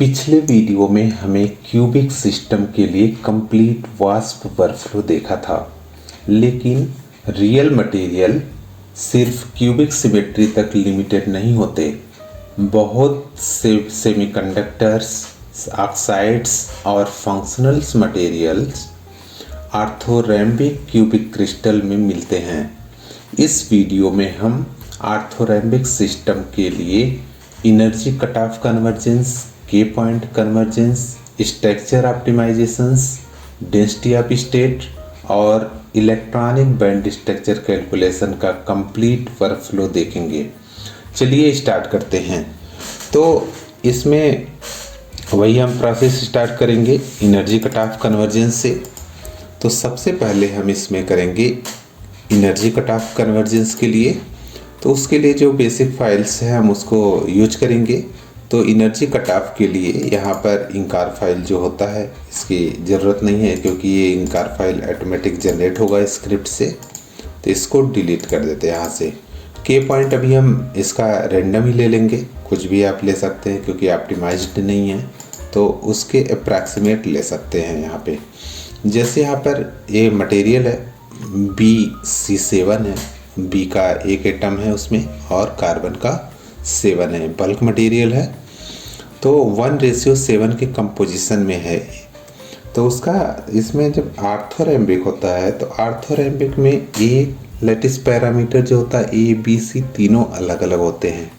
पिछले वीडियो में हमें क्यूबिक सिस्टम के लिए कंप्लीट वास्प वर्कफ्लो देखा था, लेकिन रियल मटेरियल सिर्फ क्यूबिक सिमेट्री तक लिमिटेड नहीं होते। बहुत से सेमीकंडक्टर्स, ऑक्साइड्स और फंक्शनल्स मटेरियल्स आर्थोरैम्बिक क्यूबिक क्रिस्टल में मिलते हैं। इस वीडियो में हम आर्थोरैम्बिक सिस्टम के लिए एनर्जी कट ऑफ कन्वर्जेंस, के point convergence, structure optimisations, density of state और इलेक्ट्रॉनिक बैंड स्ट्रक्चर कैलकुलेशन का कंप्लीट वर्कफ्लो देखेंगे। चलिए स्टार्ट करते हैं। तो इसमें वही हम प्रोसेस स्टार्ट करेंगे एनर्जी कट ऑफ कन्वर्जेंस से। तो सबसे पहले हम इसमें करेंगे एनर्जी कट ऑफ कन्वर्जेंस के लिए। तो उसके लिए जो बेसिक फाइल्स हैं हम उसको यूज करेंगे। तो एनर्जी कट ऑफ के लिए यहाँ पर इंकार फाइल जो होता है इसकी ज़रूरत नहीं है, क्योंकि ये इंकार फाइल ऑटोमेटिक जनरेट होगा स्क्रिप्ट से। तो इसको डिलीट कर देते हैं यहाँ से। के पॉइंट अभी हम इसका रैंडम ही ले लेंगे, कुछ भी आप ले सकते हैं क्योंकि ऑप्टिमाइज्ड नहीं है, तो उसके अप्रॉक्सीमेट ले सकते हैं यहाँ पे। जैसे यहाँ पर ये मटेरियल है BC7 है, बी का एक एटम है उसमें और कार्बन का 7 है, बल्क मटेरियल है। तो 1:7 के कंपोजिशन में है। तो उसका इसमें जब आर्थोरैम्बिक होता है तो आर्थोरैम्बिक में एक लैटिस पैरामीटर जो होता है ABC तीनों अलग अलग होते हैं।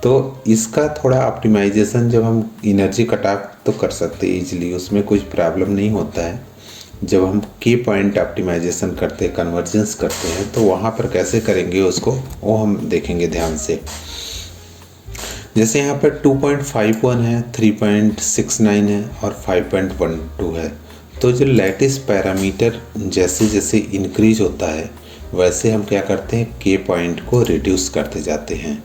तो इसका थोड़ा ऑप्टिमाइजेशन जब हम एनर्जी कट ऑफ तो कर सकते हैं ईजिली, उसमें कुछ प्रॉब्लम नहीं होता है। जब हम के पॉइंट ऑप्टिमाइजेशन करते हैं, कन्वर्जेंस करते हैं, तो वहाँ पर कैसे करेंगे उसको वो हम देखेंगे ध्यान से। जैसे यहाँ पर 2.51 है, 3.69 है और 5.12 है। तो जो लैटिस पैरामीटर जैसे जैसे इंक्रीज होता है वैसे हम क्या करते हैं, के पॉइंट को रिड्यूस करते जाते हैं।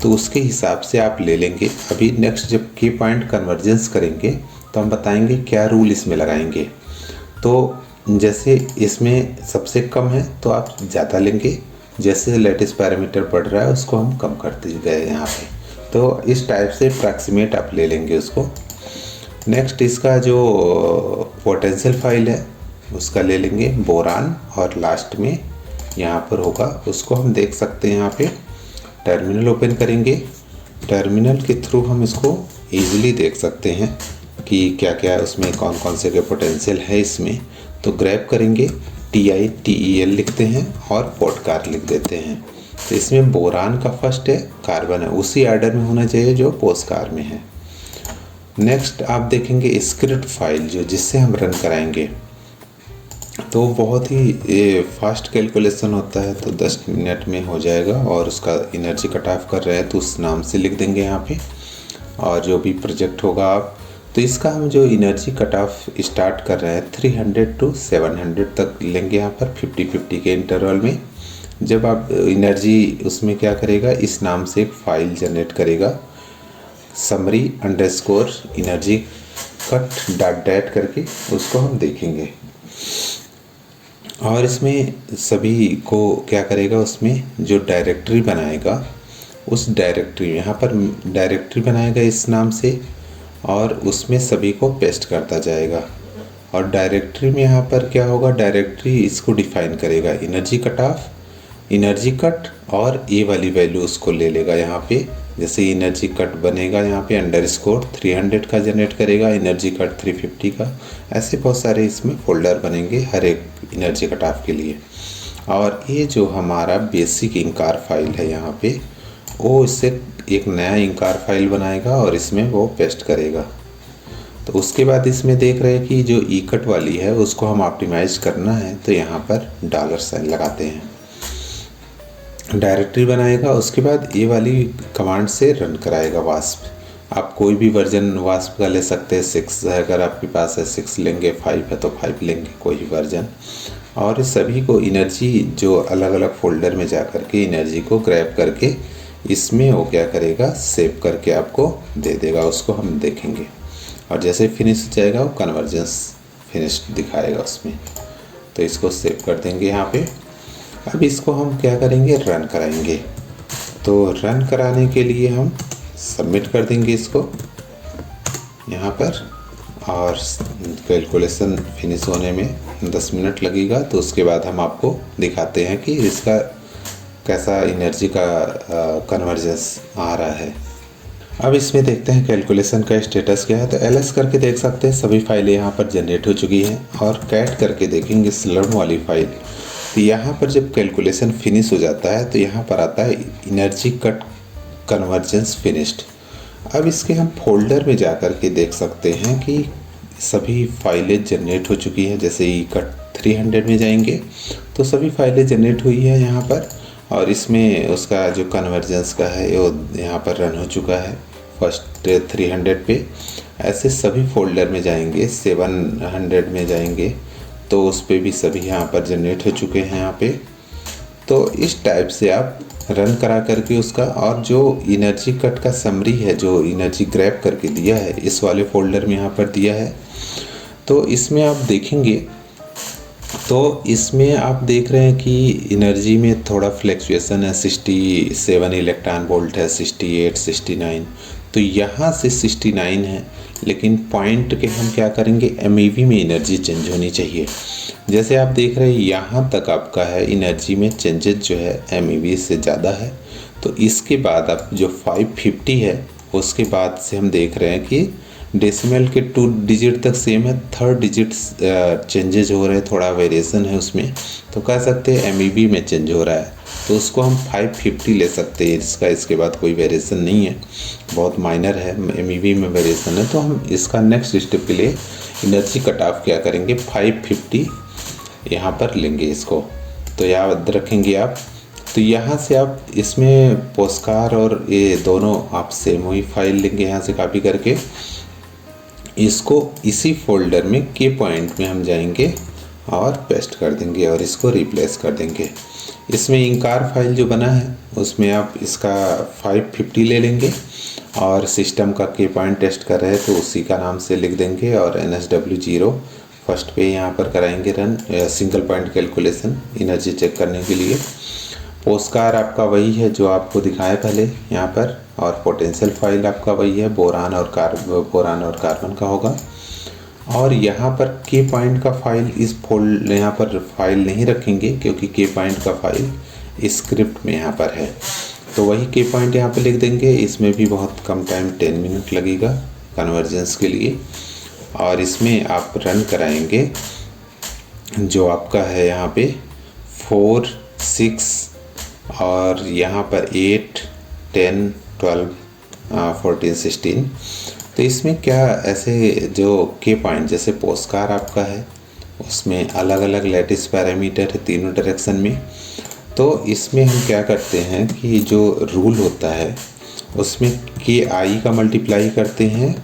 तो उसके हिसाब से आप ले लेंगे। अभी नेक्स्ट जब के पॉइंट कन्वर्जेंस करेंगे तो हम बताएंगे क्या रूल इसमें लगाएंगे। तो जैसे इसमें सबसे कम है तो आप ज़्यादा लेंगे, जैसे लैटिस पैरामीटर बढ़ रहा है उसको हम कम करते गए यहाँ पे। तो इस टाइप से अप्रॉक्सीमेट आप ले लेंगे उसको। नेक्स्ट इसका जो पोटेंशियल फाइल है उसका ले लेंगे बोरान, और लास्ट में यहाँ पर होगा उसको हम देख सकते हैं। यहाँ पे टर्मिनल ओपन करेंगे, टर्मिनल के थ्रू हम इसको इजीली देख सकते हैं कि क्या क्या उसमें कौन कौन से के पोटेंशियल है इसमें। तो ग्रैब करेंगे, TiTEL लिखते हैं और पोटकार लिख देते हैं। तो इसमें बोरान का फर्स्ट है, कार्बन है, उसी ऑर्डर में होना चाहिए जो पोस्कार में है। नेक्स्ट आप देखेंगे स्क्रिप्ट फाइल जो जिससे हम रन कराएंगे। तो बहुत ही फास्ट कैलकुलेशन होता है, तो 10 मिनट में हो जाएगा। और उसका एनर्जी कट ऑफ कर रहे हैं तो उस नाम से लिख देंगे यहाँ पे, और जो भी प्रोजेक्ट होगा आप। तो इसका हम जो एनर्जी कट ऑफ स्टार्ट कर रहे हैं 300 to 700 तक लेंगे यहाँ पर 50-50 के इंटरवल में। जब आप एनर्जी उसमें क्या करेगा, इस नाम से एक फाइल जनरेट करेगा, summary_ एनर्जी कट .dat करके, उसको हम देखेंगे। और इसमें सभी को क्या करेगा, उसमें जो डायरेक्टरी बनाएगा उस डायरेक्टरी, यहाँ पर डायरेक्टरी बनाएगा इस नाम से, और उसमें सभी को पेस्ट करता जाएगा। और डायरेक्टरी में यहाँ पर क्या होगा, डायरेक्टरी इसको डिफाइन करेगा energy cut off, energy cut, और ये वाली वैल्यू उसको ले लेगा यहाँ पे। जैसे एनर्जी कट बनेगा यहाँ पे _300 का जनरेट करेगा, एनर्जी कट 350 का, ऐसे बहुत सारे इसमें फोल्डर बनेंगे हर एक एनर्जी कट ऑफ के लिए। और ये जो हमारा बेसिक इंकार फाइल है यहाँ पे, वो इससे एक नया इंकार फाइल बनाएगा और इसमें वो पेस्ट करेगा। तो उसके बाद इसमें देख रहे हैं कि जो ई कट वाली है उसको हम ऑप्टिमाइज करना है, तो यहाँ पर $साइन लगाते हैं, डायरेक्टरी बनाएगा। उसके बाद ये वाली कमांड से रन कराएगा वास्प। आप कोई भी वर्जन वास्प का ले सकते हैं, 6 है अगर आपके पास है 6 लेंगे, 5 है तो 5 लेंगे, कोई भी वर्जन। और सभी को एनर्जी जो अलग अलग फोल्डर में जा करके एनर्जी को ग्रैब करके इसमें वो क्या करेगा, सेव करके आपको दे देगा, उसको हम देखेंगे। और जैसे फिनिश हो जाएगा वो कन्वर्जेंस फिनिश दिखाएगा उसमें। तो इसको सेव कर देंगे यहाँ पे। अब इसको हम क्या करेंगे, रन कराएंगे। तो रन कराने के लिए हम सबमिट कर देंगे इसको। यहाँ पर, और कैलकुलेशन फिनिश होने में 10 मिनट लगेगा। तो उसके बाद हम आपको दिखाते हैं कि इसका कैसा एनर्जी का कन्वर्जेंस आ रहा है। अब इसमें देखते हैं कैलकुलेशन का स्टेटस क्या है। तो एलएस करके देख सकते हैं सभी फाइलें यहाँ पर जनरेट हो चुकी हैं, और कैट करके देखेंगे स्लर्म वाली फाइल। तो यहाँ पर जब कैलकुलेशन फिनिश हो जाता है तो यहाँ पर आता है एनर्जी कट कन्वर्जेंस फिनिश्ड। अब इसके हम फोल्डर में जा कर के देख सकते हैं कि सभी फाइलें जनरेट हो चुकी हैं। जैसे ई कट 300 में जाएंगे तो सभी फाइलें जनरेट हुई है यहाँ पर, और इसमें उसका जो कन्वर्जेंस का है वो यहाँ पर रन हो चुका है फर्स्ट 300 पे। ऐसे सभी फोल्डर में जाएंगे, 700 में जाएंगे तो उस पर भी सभी यहाँ पर जनरेट हो चुके हैं यहाँ पे। तो इस टाइप से आप रन करा करके उसका, और जो एनर्जी कट का समरी है, जो एनर्जी ग्रैब करके दिया है इस वाले फोल्डर में यहाँ पर दिया है। तो इसमें आप देखेंगे तो इसमें आप देख रहे हैं कि एनर्जी में थोड़ा फ्लैक्चुएशन है, 67 इलेक्ट्रॉन वोल्ट है, 68, 69। तो यहाँ से 69 है, लेकिन पॉइंट के हम क्या करेंगे, एमईवी में एनर्जी चेंज होनी चाहिए। जैसे आप देख रहे हैं यहाँ तक आपका है एनर्जी में चेंजेस जो है एमईवी से ज़्यादा है। तो इसके बाद आप जो 550 है उसके बाद से हम देख रहे हैं कि डेसिमल के 2 डिजिट तक सेम है, 3rd डिजिट चेंजेज हो रहे हैं, थोड़ा वेरिएशन है उसमें। तो कह सकते हैं एमईवी में चेंज हो रहा है, तो उसको हम 550 ले सकते हैं। इसके बाद कोई वेरिएशन नहीं है, बहुत माइनर है, एमईवी में वेरिएशन है। तो हम इसका नेक्स्ट स्टेप के लिए एनर्जी कट ऑफ क्या करेंगे, 550 यहाँ पर लेंगे इसको। तो याद रखेंगे आप। तो यहाँ से आप इसमें पोस्कार और ये दोनों आप सेम हुई फाइल लेंगे, यहाँ से कॉपी करके इसको इसी फोल्डर में के पॉइंट में हम जाएंगे और पेस्ट कर देंगे और इसको रिप्लेस कर देंगे। इसमें इंकार फाइल जो बना है उसमें आप इसका 550 ले लेंगे, और सिस्टम का के पॉइंट टेस्ट कर रहे हैं तो उसी का नाम से लिख देंगे, और NSW0 फर्स्ट पे यहाँ पर कराएंगे run single point calculation energy check करने के लिए। पोस्कार आपका वही है जो आपको दिखाया पहले यहाँ पर, और पोटेंशियल फाइल आपका वही है, बोरान और कार्बन का होगा। और यहाँ पर के पॉइंट का फाइल इस फोल्ड यहाँ पर फाइल नहीं रखेंगे, क्योंकि के पॉइंट का फाइल स्क्रिप्ट में यहाँ पर है। तो वही के पॉइंट यहाँ पर लिख देंगे। इसमें भी बहुत कम टाइम 10 मिनट लगेगा कन्वर्जेंस के लिए, और इसमें आप रन कराएंगे जो आपका है यहाँ पे 4, 6 और यहाँ पर 8, 10, 12, 14, 16। तो इसमें क्या ऐसे जो के पॉइंट जैसे पोस्कार आपका है उसमें अलग अलग लैटिस पैरामीटर है तीनों डायरेक्शन में। तो इसमें हम क्या करते हैं कि जो रूल होता है उसमें के आई का मल्टीप्लाई करते हैं,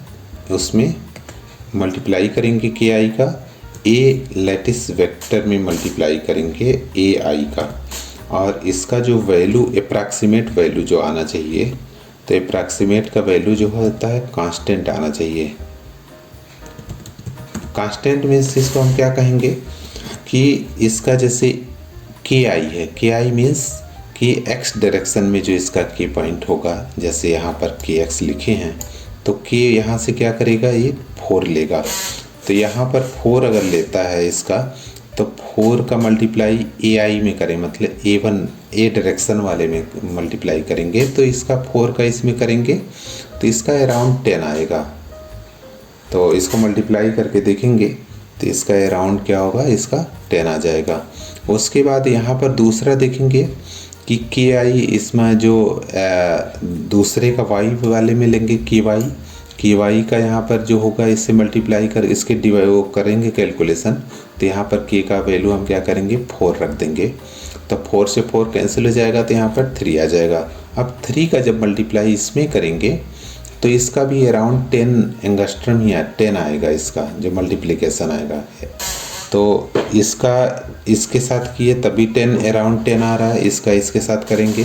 उसमें मल्टीप्लाई करेंगे के आई का, ए लैटिस वेक्टर में मल्टीप्लाई करेंगे ए आई का, और इसका जो वैल्यू अप्रॉक्सीमेट वैल्यू जो आना चाहिए, तो अप्रॉक्सीमेट का वैल्यू जो होता है कांस्टेंट आना चाहिए। कांस्टेंट मीन्स इसको हम क्या कहेंगे कि इसका जैसे के आई है, के आई मीन्स कि एक्स डायरेक्शन में जो इसका के पॉइंट होगा, जैसे यहाँ पर के एक्स लिखे हैं तो के यहाँ से क्या करेगा, ये 4 लेगा। तो यहाँ पर 4 अगर लेता है इसका, तो 4 का मल्टीप्लाई ए आई में करें, मतलब A1 ए डायरेक्शन वाले में मल्टीप्लाई करेंगे, तो इसका 4 का इसमें करेंगे तो इसका अराउंड 10 आएगा। तो इसको मल्टीप्लाई करके देखेंगे तो इसका अराउंड क्या होगा, इसका 10 आ जाएगा। उसके बाद यहाँ पर दूसरा देखेंगे कि के आई इसमें जो दूसरे का वाई वाले में लेंगे के वाई का यहाँ पर जो होगा इससे मल्टीप्लाई कर इसके डिवाइड वो करेंगे कैलकुलेशन। तो यहाँ पर के का वैल्यू हम क्या करेंगे, 4 रख देंगे। तो 4 से 4 कैंसिल हो जाएगा तो यहाँ पर 3 आ जाएगा। अब 3 का जब मल्टीप्लाई इसमें करेंगे तो इसका भी अराउंड 10 एंगस्ट्रम ही 10 आएगा, इसका जो मल्टीप्लिकेशन आएगा। तो इसका इसके साथ किए तभी 10 अराउंड 10 आ रहा है, इसका इसके साथ करेंगे।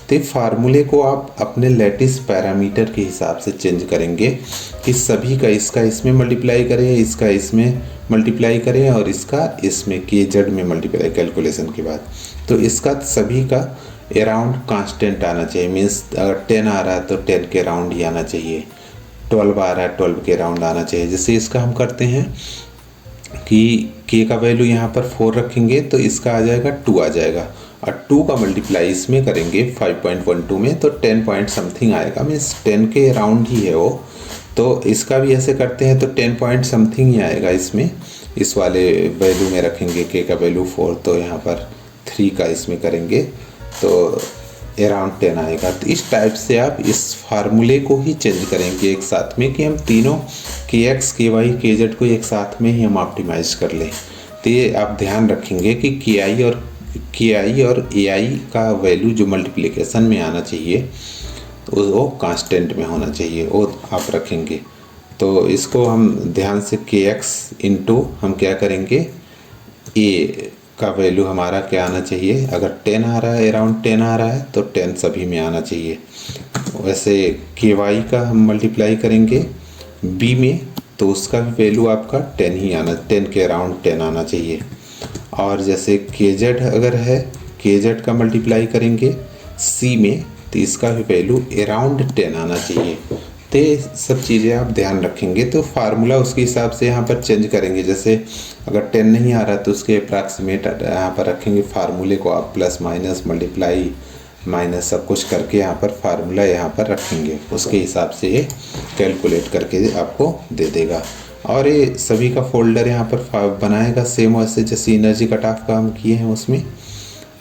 तो फार्मूले को आप अपने लैटिस पैरामीटर के हिसाब से चेंज करेंगे कि सभी का इसका इसमें मल्टीप्लाई करें, इसका इसमें मल्टीप्लाई करें और इसका इसमें के जेड में मल्टीप्लाई कैलकुलेशन के बाद। तो इसका सभी का अराउंड कांस्टेंट आना चाहिए, मीन्स अगर 10 आ रहा है तो 10 के अराउंड ही आना चाहिए। 12 आ रहा है, 12 के अराउंड आना चाहिए। जैसे इसका हम करते हैं कि k का वैल्यू यहाँ पर 4 रखेंगे तो इसका आ जाएगा 2 आ जाएगा, और 2 का मल्टीप्लाई इसमें करेंगे 5.12 में तो 10 पॉइंट समथिंग आएगा, मीन्स 10 के अराउंड ही है वो। तो इसका भी ऐसे करते हैं तो 10 पॉइंट समथिंग ही आएगा इसमें, इस वाले वैल्यू में रखेंगे k का वैल्यू 4 तो यहाँ पर 3 का इसमें करेंगे तो अराउंड 10 आएगा। तो इस टाइप से आप इस फार्मूले को ही चेंज करेंगे एक साथ में कि हम तीनों kx, ky, kz को एक साथ में ही हम ऑप्टिमाइज कर लें। तो ये आप ध्यान रखेंगे कि ki और ai का वैल्यू जो मल्टीप्लिकेशन में आना चाहिए तो वो कांस्टेंट में होना चाहिए, वो आप रखेंगे। तो इसको हम ध्यान से kx इंटू हम क्या करेंगे, a का वैल्यू हमारा क्या आना चाहिए, अगर 10 आ रहा है, अराउंड 10 आ रहा है तो 10 सभी में आना चाहिए। वैसे ky का हम मल्टीप्लाई करेंगे b में तो उसका भी वैल्यू आपका 10 ही आना, 10 के अराउंड 10 आना चाहिए। और जैसे kz अगर है, kz का मल्टीप्लाई करेंगे c में तो इसका भी वैल्यू अराउंड 10 आना चाहिए। तो ये सब चीज़ें आप ध्यान रखेंगे तो फार्मूला उसके हिसाब से यहाँ पर चेंज करेंगे। जैसे अगर 10 नहीं आ रहा तो उसके अप्रॉक्सीमेट यहाँ पर रखेंगे, फार्मूले को आप प्लस माइनस मल्टीप्लाई माइनस सब कुछ करके यहाँ पर फार्मूला यहाँ पर रखेंगे, उसके हिसाब से ये कैलकुलेट करके आपको दे देगा। और ये सभी का फोल्डर यहाँ पर बनाएगा सेम वैसे जैसे एनर्जी कट ऑफ का हम किए हैं उसमें,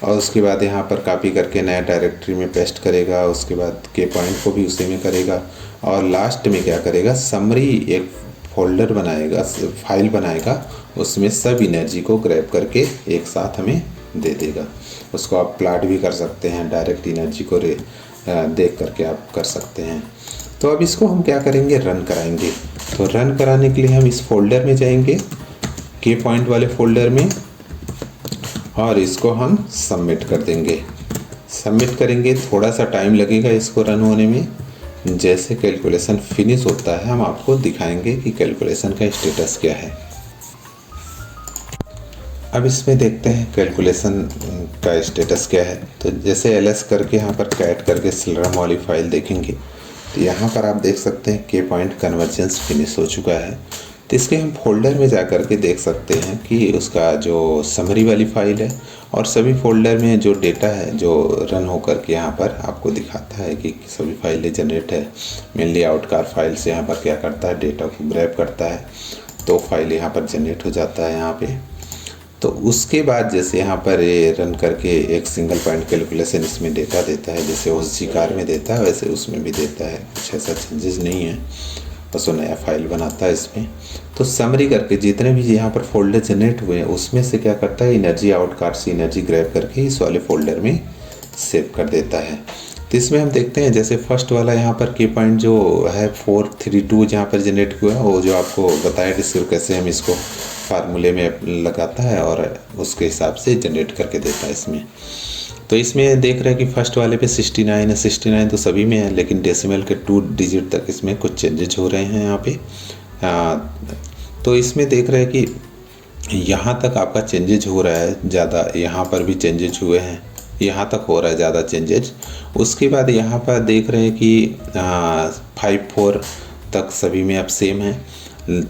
और उसके बाद यहाँ पर कॉपी करके नया डायरेक्टरी में पेस्ट करेगा, उसके बाद के पॉइंट को भी उसी में करेगा, और लास्ट में क्या करेगा, समरी एक फोल्डर बनाएगा, फाइल बनाएगा, उसमें सब एनर्जी को ग्रैब करके एक साथ हमें दे देगा। उसको आप प्लॉट भी कर सकते हैं, डायरेक्ट एनर्जी को देख करके आप कर सकते हैं। तो अब इसको हम क्या करेंगे, रन कराएंगे। तो रन कराने के लिए हम इस फोल्डर में जाएंगे, के पॉइंट वाले फोल्डर में, और इसको हम सबमिट कर देंगे। सबमिट करेंगे, थोड़ा सा टाइम लगेगा इसको रन होने में। जैसे कैलकुलेशन फिनिश होता है हम आपको दिखाएंगे कि कैलकुलेशन का स्टेटस क्या है। अब इसमें देखते हैं कैलकुलेशन का स्टेटस क्या है। तो जैसे ls करके यहाँ पर कैट करके सिलरम वाली फाइल देखेंगे तो यहाँ पर आप देख सकते हैं के पॉइंट कन्वर्जेंस फिनिश हो चुका है। तो इसके हम फोल्डर में जा कर के देख सकते हैं कि उसका जो समरी वाली फाइल है और सभी फोल्डर में जो डेटा है जो रन होकर के यहाँ पर आपको दिखाता है कि सभी फाइलें जनरेट है। मेनली आउटकार फाइल से यहाँ पर क्या करता है, डेटा को ग्रैब करता है तो फाइल यहाँ पर जनरेट हो जाता है यहाँ पे। तो उसके बाद जैसे यहाँ पर ये रन करके एक सिंगल पॉइंट कैलकुलेशन इसमें डेटा देता है, जैसे उस कार में देता है वैसे उसमें भी देता है, कुछ ऐसा चेंजेस नहीं है, बस वो नया फाइल बनाता है इसमें। तो समरी करके जितने भी यहाँ पर फोल्डर जनरेट हुए हैं उसमें से क्या करता है, एनर्जी आउट कार्ड से एनर्जी ग्रैब करके इस वाले फोल्डर में सेव कर देता है। तो इसमें हम देखते हैं जैसे फर्स्ट वाला यहाँ पर के पॉइंट जो है 432 जहाँ पर जनरेट हुआ है, वो जो आपको बताया डिस्क्रिप कैसे हम इसको फार्मूले में लगाता है और उसके हिसाब से जनरेट करके देता है इसमें। तो इसमें देख रहे हैं कि फर्स्ट वाले पे 69 है, 69 तो सभी में है, लेकिन डेसिमल के 2 डिजिट तक इसमें कुछ चेंजेज हो रहे हैं यहाँ पे। तो इसमें देख रहे हैं कि यहाँ तक आपका चेंजेज हो रहा है ज़्यादा, यहाँ पर भी चेंजेज हुए हैं, यहाँ तक हो रहा है ज़्यादा चेंजेज। उसके बाद यहाँ पर देख रहे हैं कि 54 तक सभी में अब सेम है,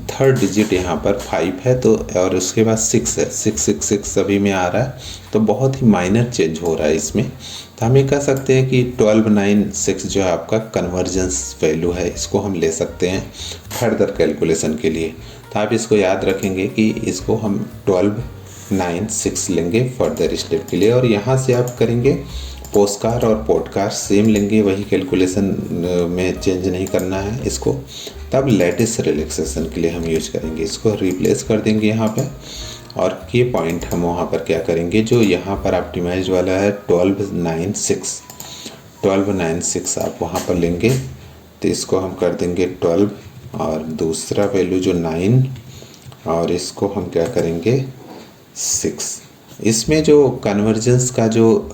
थर्ड डिजिट यहाँ पर 5 है तो, और उसके बाद 6 है, 666 सभी में आ रहा है। तो बहुत ही माइनर चेंज हो रहा है इसमें। तो हम ये कह सकते हैं कि 1296 जो है आपका कन्वर्जेंस वैल्यू है, इसको हम ले सकते हैं फर्दर कैलकुलेशन के लिए। तो आप इसको याद रखेंगे कि इसको हम 1296 लेंगे फर्दर स्टेप के लिए, और यहाँ से आप करेंगे पोस्टकार और पॉडकार सेम लेंगे, वही कैलकुलेशन में चेंज नहीं करना है इसको। तब लेटेस्ट रिलैक्सेशन के लिए हम यूज करेंगे, इसको रिप्लेस कर देंगे यहाँ पे, और के पॉइंट हम वहाँ पर क्या करेंगे जो यहाँ पर ऑप्टिमाइज वाला है 1296 आप वहाँ पर लेंगे। तो इसको हम कर देंगे 12 और दूसरा वैल्यू जो 9 और इसको हम क्या करेंगे 6। इसमें जो कन्वर्जेंस का जो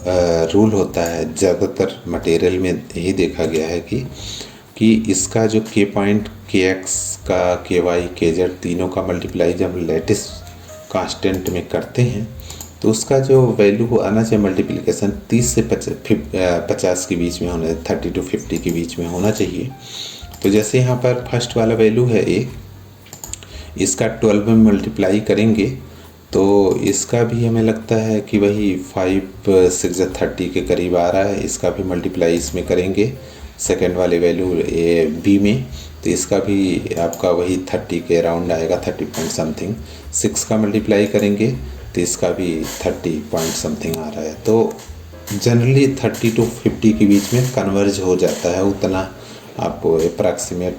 रूल होता है ज़्यादातर मटेरियल में यही देखा गया है कि इसका जो के पॉइंट के एक्स का के वाई के जेड तीनों का मल्टीप्लाई जब लेटेस्ट कांस्टेंट में करते हैं तो उसका जो वैल्यू आना चाहिए मल्टीप्लिकेशन 30 से 50 के बीच में होना, 30 to 50 के बीच में होना चाहिए। तो जैसे यहाँ पर फर्स्ट वाला वैल्यू है ए, इसका 12 में मल्टीप्लाई करेंगे तो इसका भी हमें लगता है कि वही 5 6 30 के करीब आ रहा है। इसका भी मल्टीप्लाई इसमें करेंगे सेकंड वाले वैल्यू ए बी में, तो इसका भी आपका वही 30 के अराउंड आएगा, 30 पॉइंट समथिंग। 6 का मल्टीप्लाई करेंगे तो इसका भी 30 पॉइंट समथिंग आ रहा है। तो जनरली 30 to 50 के बीच में कन्वर्ज हो जाता है, उतना आपको अप्रॉक्सीमेट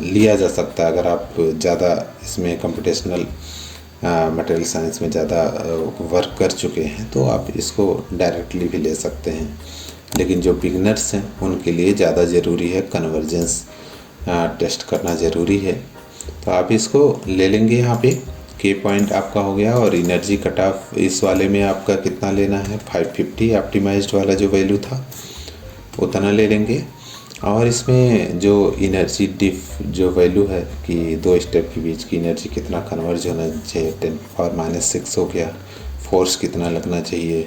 लिया जा सकता है। अगर आप ज़्यादा इसमें कंप्यूटेशनल मटेरियल साइंस में ज़्यादा वर्क कर चुके हैं तो आप इसको डायरेक्टली भी ले सकते हैं, लेकिन जो बिगनर्स हैं उनके लिए ज़्यादा ज़रूरी है कन्वर्जेंस टेस्ट करना ज़रूरी है। तो आप इसको ले लेंगे। यहाँ पे के पॉइंट आपका हो गया और एनर्जी कट ऑफ इस वाले में आपका कितना लेना है 550, ऑप्टिमाइज्ड वाला जो वैल्यू था उतना ले लेंगे। और इसमें जो एनर्जी डिफ जो वैल्यू है कि 2 स्टेप के बीच की एनर्जी कितना कन्वर्ज होना चाहिए, 10⁻⁻⁶ हो गया। फोर्स कितना लगना चाहिए,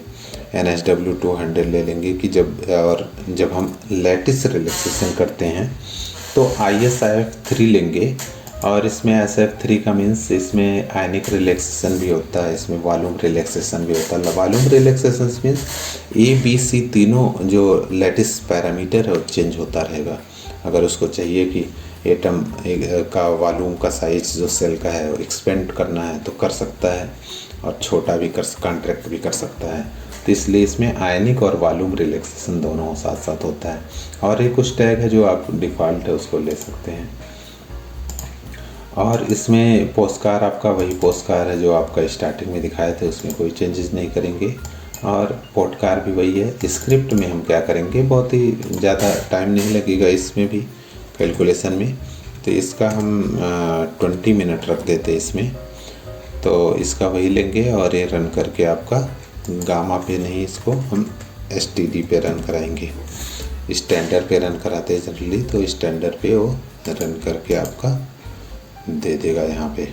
NSW 200 ले लेंगे कि जब हम लैटिस रिलैक्सेशन करते हैं तो ISIF 3 लेंगे। और इसमें SF3 का मीन्स इसमें आयनिक रिलैक्सेशन भी होता है, इसमें वॉल्यूम रिलैक्सेशन भी होता है। वॉल्यूम रिलैक्सेशन मीन्स ABC तीनों जो लैटिस पैरामीटर है वो चेंज होता रहेगा। अगर उसको चाहिए कि एटम का वॉल्यूम का साइज जो सेल का है वो एक्सपेंड करना है तो कर सकता है, और छोटा भी कॉन्ट्रैक्ट भी कर सकता है। तो इसलिए इसमें आयनिक और वॉल्यूम रिलैक्सेशन दोनों साथ साथ होता है। और एक कुछ टैग है जो आप डिफ़ॉल्ट है उसको ले सकते हैं। और इसमें पोस्टकार आपका वही पोस्टकार है जो आपका स्टार्टिंग में दिखाए थे, उसमें कोई चेंजेस नहीं करेंगे। और पोर्टकार भी वही है। स्क्रिप्ट में हम क्या करेंगे, बहुत ही ज़्यादा टाइम नहीं लगेगा इसमें भी कैलकुलेशन में, तो इसका हम 20 मिनट रख देते हैं इसमें। तो इसका वही लेंगे और ये रन करके आपका गामा पे नहीं, इसको हम STD पे रन कराएंगे। स्टैंडर्ड पे रन कराते हैं जनरली, तो स्टैंडर्ड पे वो रन करके आपका दे देगा यहाँ पे।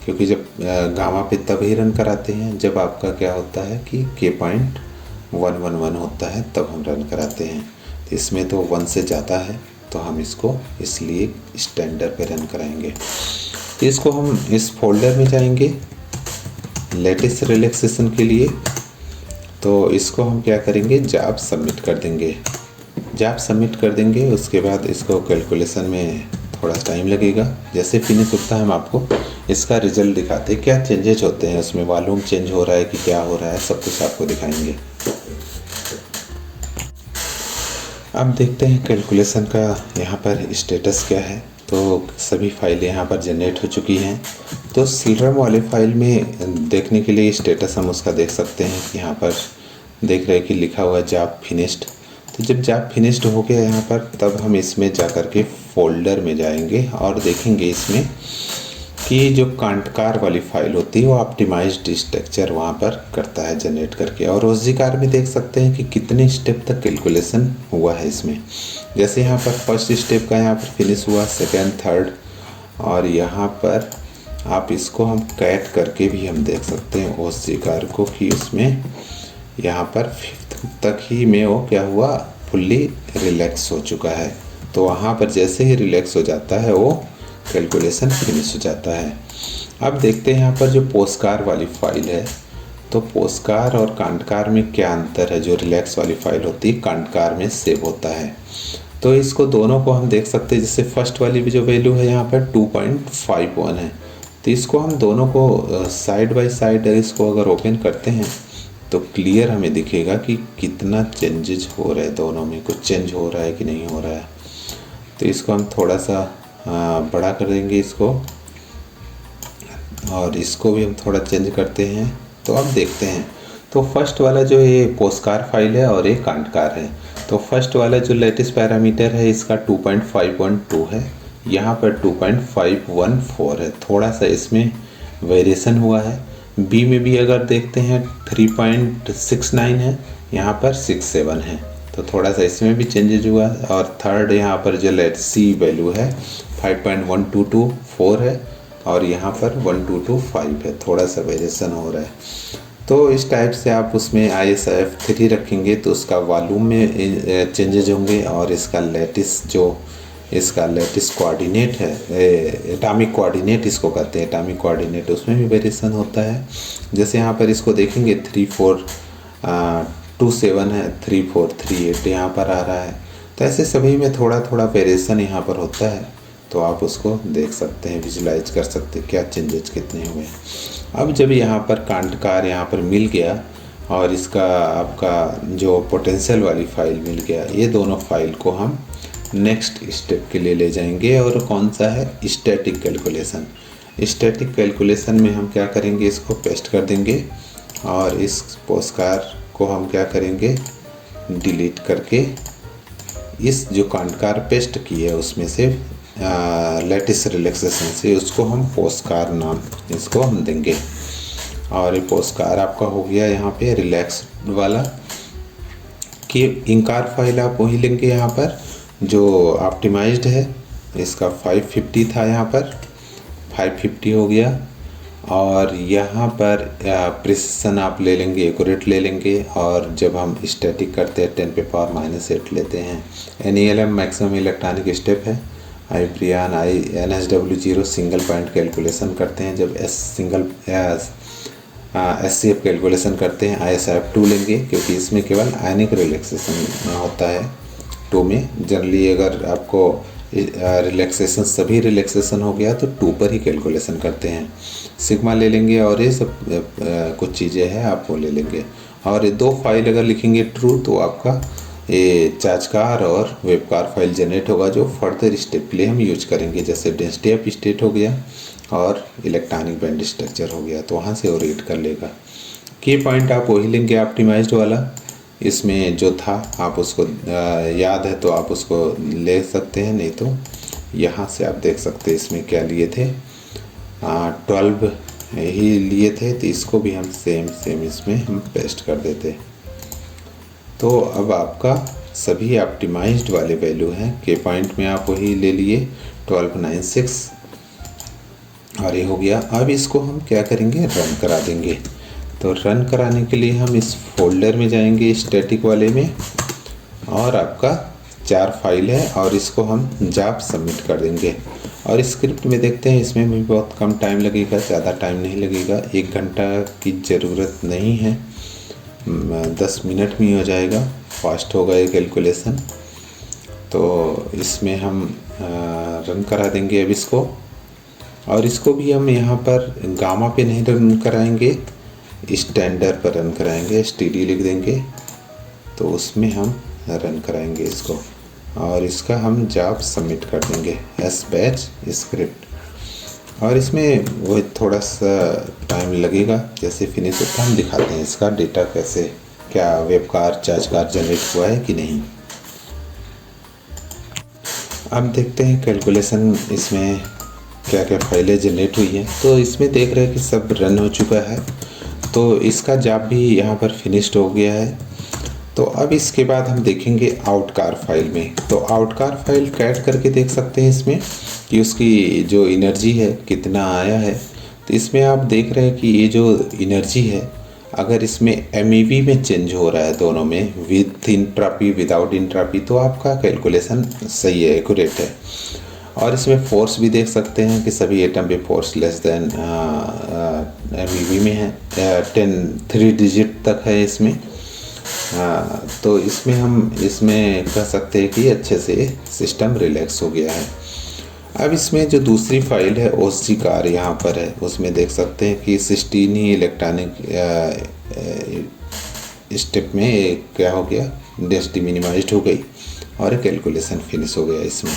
क्योंकि जब गामा पे तब ही रन कराते हैं जब आपका क्या होता है कि K.111 होता है, तब हम रन कराते हैं। तो इसमें तो 1 से ज़्यादा है तो हम इसको इसलिए स्टैंडर्ड पे रन कराएंगे। तो इसको हम इस फोल्डर में जाएंगे लेटेस्ट रिलैक्सेशन के लिए। तो इसको हम क्या करेंगे, जॉब सबमिट कर देंगे। जॉब सबमिट कर देंगे उसके बाद इसको कैलकुलेशन में थोड़ा टाइम लगेगा। जैसे फिनिश होता है हम आपको इसका रिजल्ट दिखाते हैं, क्या चेंजेज होते हैं उसमें, वॉल्यूम चेंज हो रहा है कि क्या हो रहा है, सब कुछ आपको दिखाएंगे। अब देखते हैं कैलकुलेशन का यहाँ पर स्टेटस क्या है। तो सभी फाइलें यहाँ पर जनरेट हो चुकी हैं। तो सीरम वाले फाइल में देखने के लिए स्टेटस हम उसका देख सकते हैं कि यहाँ पर देख रहे हैं कि लिखा हुआ है जॉब फिनिश्ड। तो जब जॉब फिनिश्ड हो गया यहाँ पर, तब हम इसमें जा कर के फोल्डर में जाएंगे और देखेंगे इसमें कि जो कांटकार वाली फाइल होती है वो ऑप्टिमाइज्ड स्ट्रक्चर वहाँ पर करता है जनरेट करके। और OSGcar में देख सकते हैं कि कितने स्टेप तक कैलकुलेशन हुआ है इसमें। जैसे यहाँ पर फर्स्ट स्टेप का यहाँ पर फिनिश हुआ, सेकेंड, थर्ड, और यहाँ पर आप इसको हम कैट करके भी हम देख सकते हैं OSGcar को कि उसमें यहाँ पर 5th तक ही में वो क्या हुआ, फुल्ली रिलैक्स हो चुका है। तो वहाँ पर जैसे ही रिलैक्स हो जाता है वो कैलकुलेशन फिनिश हो जाता है। अब देखते हैं यहाँ पर जो पोस्टकार वाली फाइल है, तो पोस्टकार और कांटकार में क्या अंतर है। जो रिलैक्स वाली फाइल होती है कांटकार में सेव होता है। तो इसको दोनों को हम देख सकते हैं। जैसे फर्स्ट वाली भी जो वैल्यू है यहाँ पर 2.51 है, तो इसको हम दोनों को साइड बाय साइड इसको अगर ओपन करते हैं तो क्लियर हमें दिखेगा कि कितना चेंजेज हो रहा है, दोनों में कुछ चेंज हो रहा है कि नहीं हो रहा है। तो इसको हम थोड़ा सा बड़ा कर देंगे इसको, और इसको भी हम थोड़ा चेंज करते हैं। तो अब देखते हैं, तो फर्स्ट वाला जो ये पोस्टकार फाइल है और ये कांटकार है। तो फर्स्ट वाला जो लेटेस्ट पैरामीटर है इसका 2.512 है, यहाँ पर 2.514 है। थोड़ा सा इसमें वेरिएशन हुआ है। बी में भी अगर देखते हैं 3.69 है, यहाँ पर 67 है, तो थोड़ा सा इसमें भी चेंजेज हुआ। और थर्ड यहाँ पर जो सी वैल्यू है 5.1224 है, और यहाँ पर 1225 है, थोड़ा सा वेरिएशन हो रहा है। तो इस टाइप से आप उसमें ISIF 3 रखेंगे तो उसका वॉल्यूम में चेंजेज होंगे, और इसका लेटिस जो इसका लेटिस कोऑर्डिनेट है, एटॉमिक कोऑर्डिनेट इसको कहते हैं, एटॉमिक कोऑर्डिनेट, उसमें भी वेरिएशन होता है। जैसे यहाँ पर इसको देखेंगे 3427 है, 3438 यहाँ पर आ रहा है। तो ऐसे सभी में थोड़ा थोड़ा वेरिएशन यहाँ पर होता है, तो आप उसको देख सकते हैं, विजुलाइज कर सकते हैं क्या चेंजेस कितने हुए हैं। अब जब यहाँ पर कांटकार यहाँ पर मिल गया और इसका आपका जो पोटेंशियल वाली फाइल मिल गया, ये दोनों फाइल को हम नेक्स्ट स्टेप के लिए ले जाएंगे। और कौन सा है? Static calculation. स्टैटिक कैलकुलेशन में हम क्या करेंगे, इसको पेस्ट कर देंगे और इस पोस्टकार को हम क्या करेंगे, डिलीट करके इस जो कांटकार पेस्ट की है उसमें से लेटिस रिलैक्सेशन से उसको हम पोस्टकार नाम इसको हम देंगे। और ये पोस्टकार आपका हो गया यहाँ पे रिलैक्स वाला। कि इंकार फाइल आप वही लेंगे यहाँ पर जो ऑप्टिमाइज्ड है, इसका 550 था, यहाँ पर 550 हो गया। और यहाँ पर प्रिसिशन आप ले लेंगे, एक्यूरेट ले लेंगे। और जब हम स्टैटिक करते हैं 10⁻⁸ लेते हैं। NELM मैक्सिमम इलेक्ट्रॉनिक स्टेप है। IBRIAN NSW0 single point calculation करते हैं। जब SCF कैलकुलेशन करते हैं ISF2 लेंगे, क्योंकि इसमें केवल आयनिक रिलैक्सेशन होता है 2 में। जनरली अगर आपको रिलैक्सेशन सभी रिलैक्सेशन हो गया तो 2 पर ही कैलकुलेशन करते हैं। सिग्मा ले लेंगे और ये सब कुछ चीज़ें हैं आप वो ले लेंगे। और ये 2 फाइल अगर लिखेंगे ट्रू तो आपका ये चार्जकार और वेबकार फाइल जनरेट होगा, जो फर्दर स्टेप के लिए हम यूज करेंगे। जैसे डेंसिटी ऑफ स्टेट हो गया और इलेक्ट्रॉनिक बैंड स्ट्रक्चर हो गया, तो वहाँ से वो रीड कर लेगा। की पॉइंट आप वही लेंगे ऑप्टिमाइज्ड वाला। इसमें जो था आप उसको याद है तो आप उसको ले सकते हैं, नहीं तो यहाँ से आप देख सकते हैं इसमें क्या लिए थे, 12 ही लिए थे। तो इसको भी हम सेम इसमें हम पेस्ट कर देते। तो अब आपका सभी ऑप्टिमाइज्ड वाले वैल्यू हैं। के पॉइंट में आप वही ले लिए 1296 और ये हो गया। अब इसको हम क्या करेंगे, रन करा देंगे। तो रन कराने के लिए हम इस फोल्डर में जाएंगे स्टैटिक वाले में, और आपका 4 फाइल है और इसको हम जाप सबमिट कर देंगे। और स्क्रिप्ट में देखते हैं, इसमें भी बहुत कम टाइम लगेगा, ज़्यादा टाइम नहीं लगेगा। 1 घंटा की ज़रूरत नहीं है, 10 मिनट में ही हो जाएगा, फास्ट होगा ये कैलकुलेशन। तो इसमें हम रन करा देंगे अब इसको। और इसको भी हम यहाँ पर गामा पे नहीं रन कराएंगे, स्टैंडर्ड पर रन कराएंगे, STD लिख देंगे, तो उसमें हम रन कराएंगे इसको। और इसका हम जॉब सबमिट कर देंगे SBatch स्क्रिप्ट। और इसमें वो थोड़ा सा टाइम लगेगा, जैसे फिनिश होता है हम दिखाते हैं इसका डेटा कैसे, क्या वेबकार चार्जकार जनरेट हुआ है कि नहीं। अब देखते हैं कैलकुलेशन इसमें क्या क्या फाइलें जनरेट हुई हैं। तो इसमें देख रहे हैं कि सब रन हो चुका है, तो इसका जॉब भी यहाँ पर फिनिश्ड हो गया है। तो अब इसके बाद हम देखेंगे आउटकार फाइल में। तो आउटकार फाइल कैट करके देख सकते हैं इसमें कि उसकी जो एनर्जी है कितना आया है। तो इसमें आप देख रहे हैं कि ये जो एनर्जी है, अगर इसमें MEV में चेंज हो रहा है दोनों में, विद इंट्रापी विदाउट इंट्रापी, तो आपका कैलकुलेशन सही है, एक्यूरेट है। और इसमें फोर्स भी देख सकते हैं कि सभी एटम पे फोर्स लेस देन MEV में है, 3 डिजिट तक है इसमें। तो इसमें हम इसमें कह सकते हैं कि अच्छे से सिस्टम रिलैक्स हो गया है। अब इसमें जो दूसरी फाइल है OSG कार यहाँ पर है, उसमें देख सकते हैं कि 16 ही इलेक्ट्रॉनिक स्टेप में क्या हो गया, डेंसिटी मिनिमाइज्ड हो गई और कैलकुलेशन फिनिश हो गया इसमें।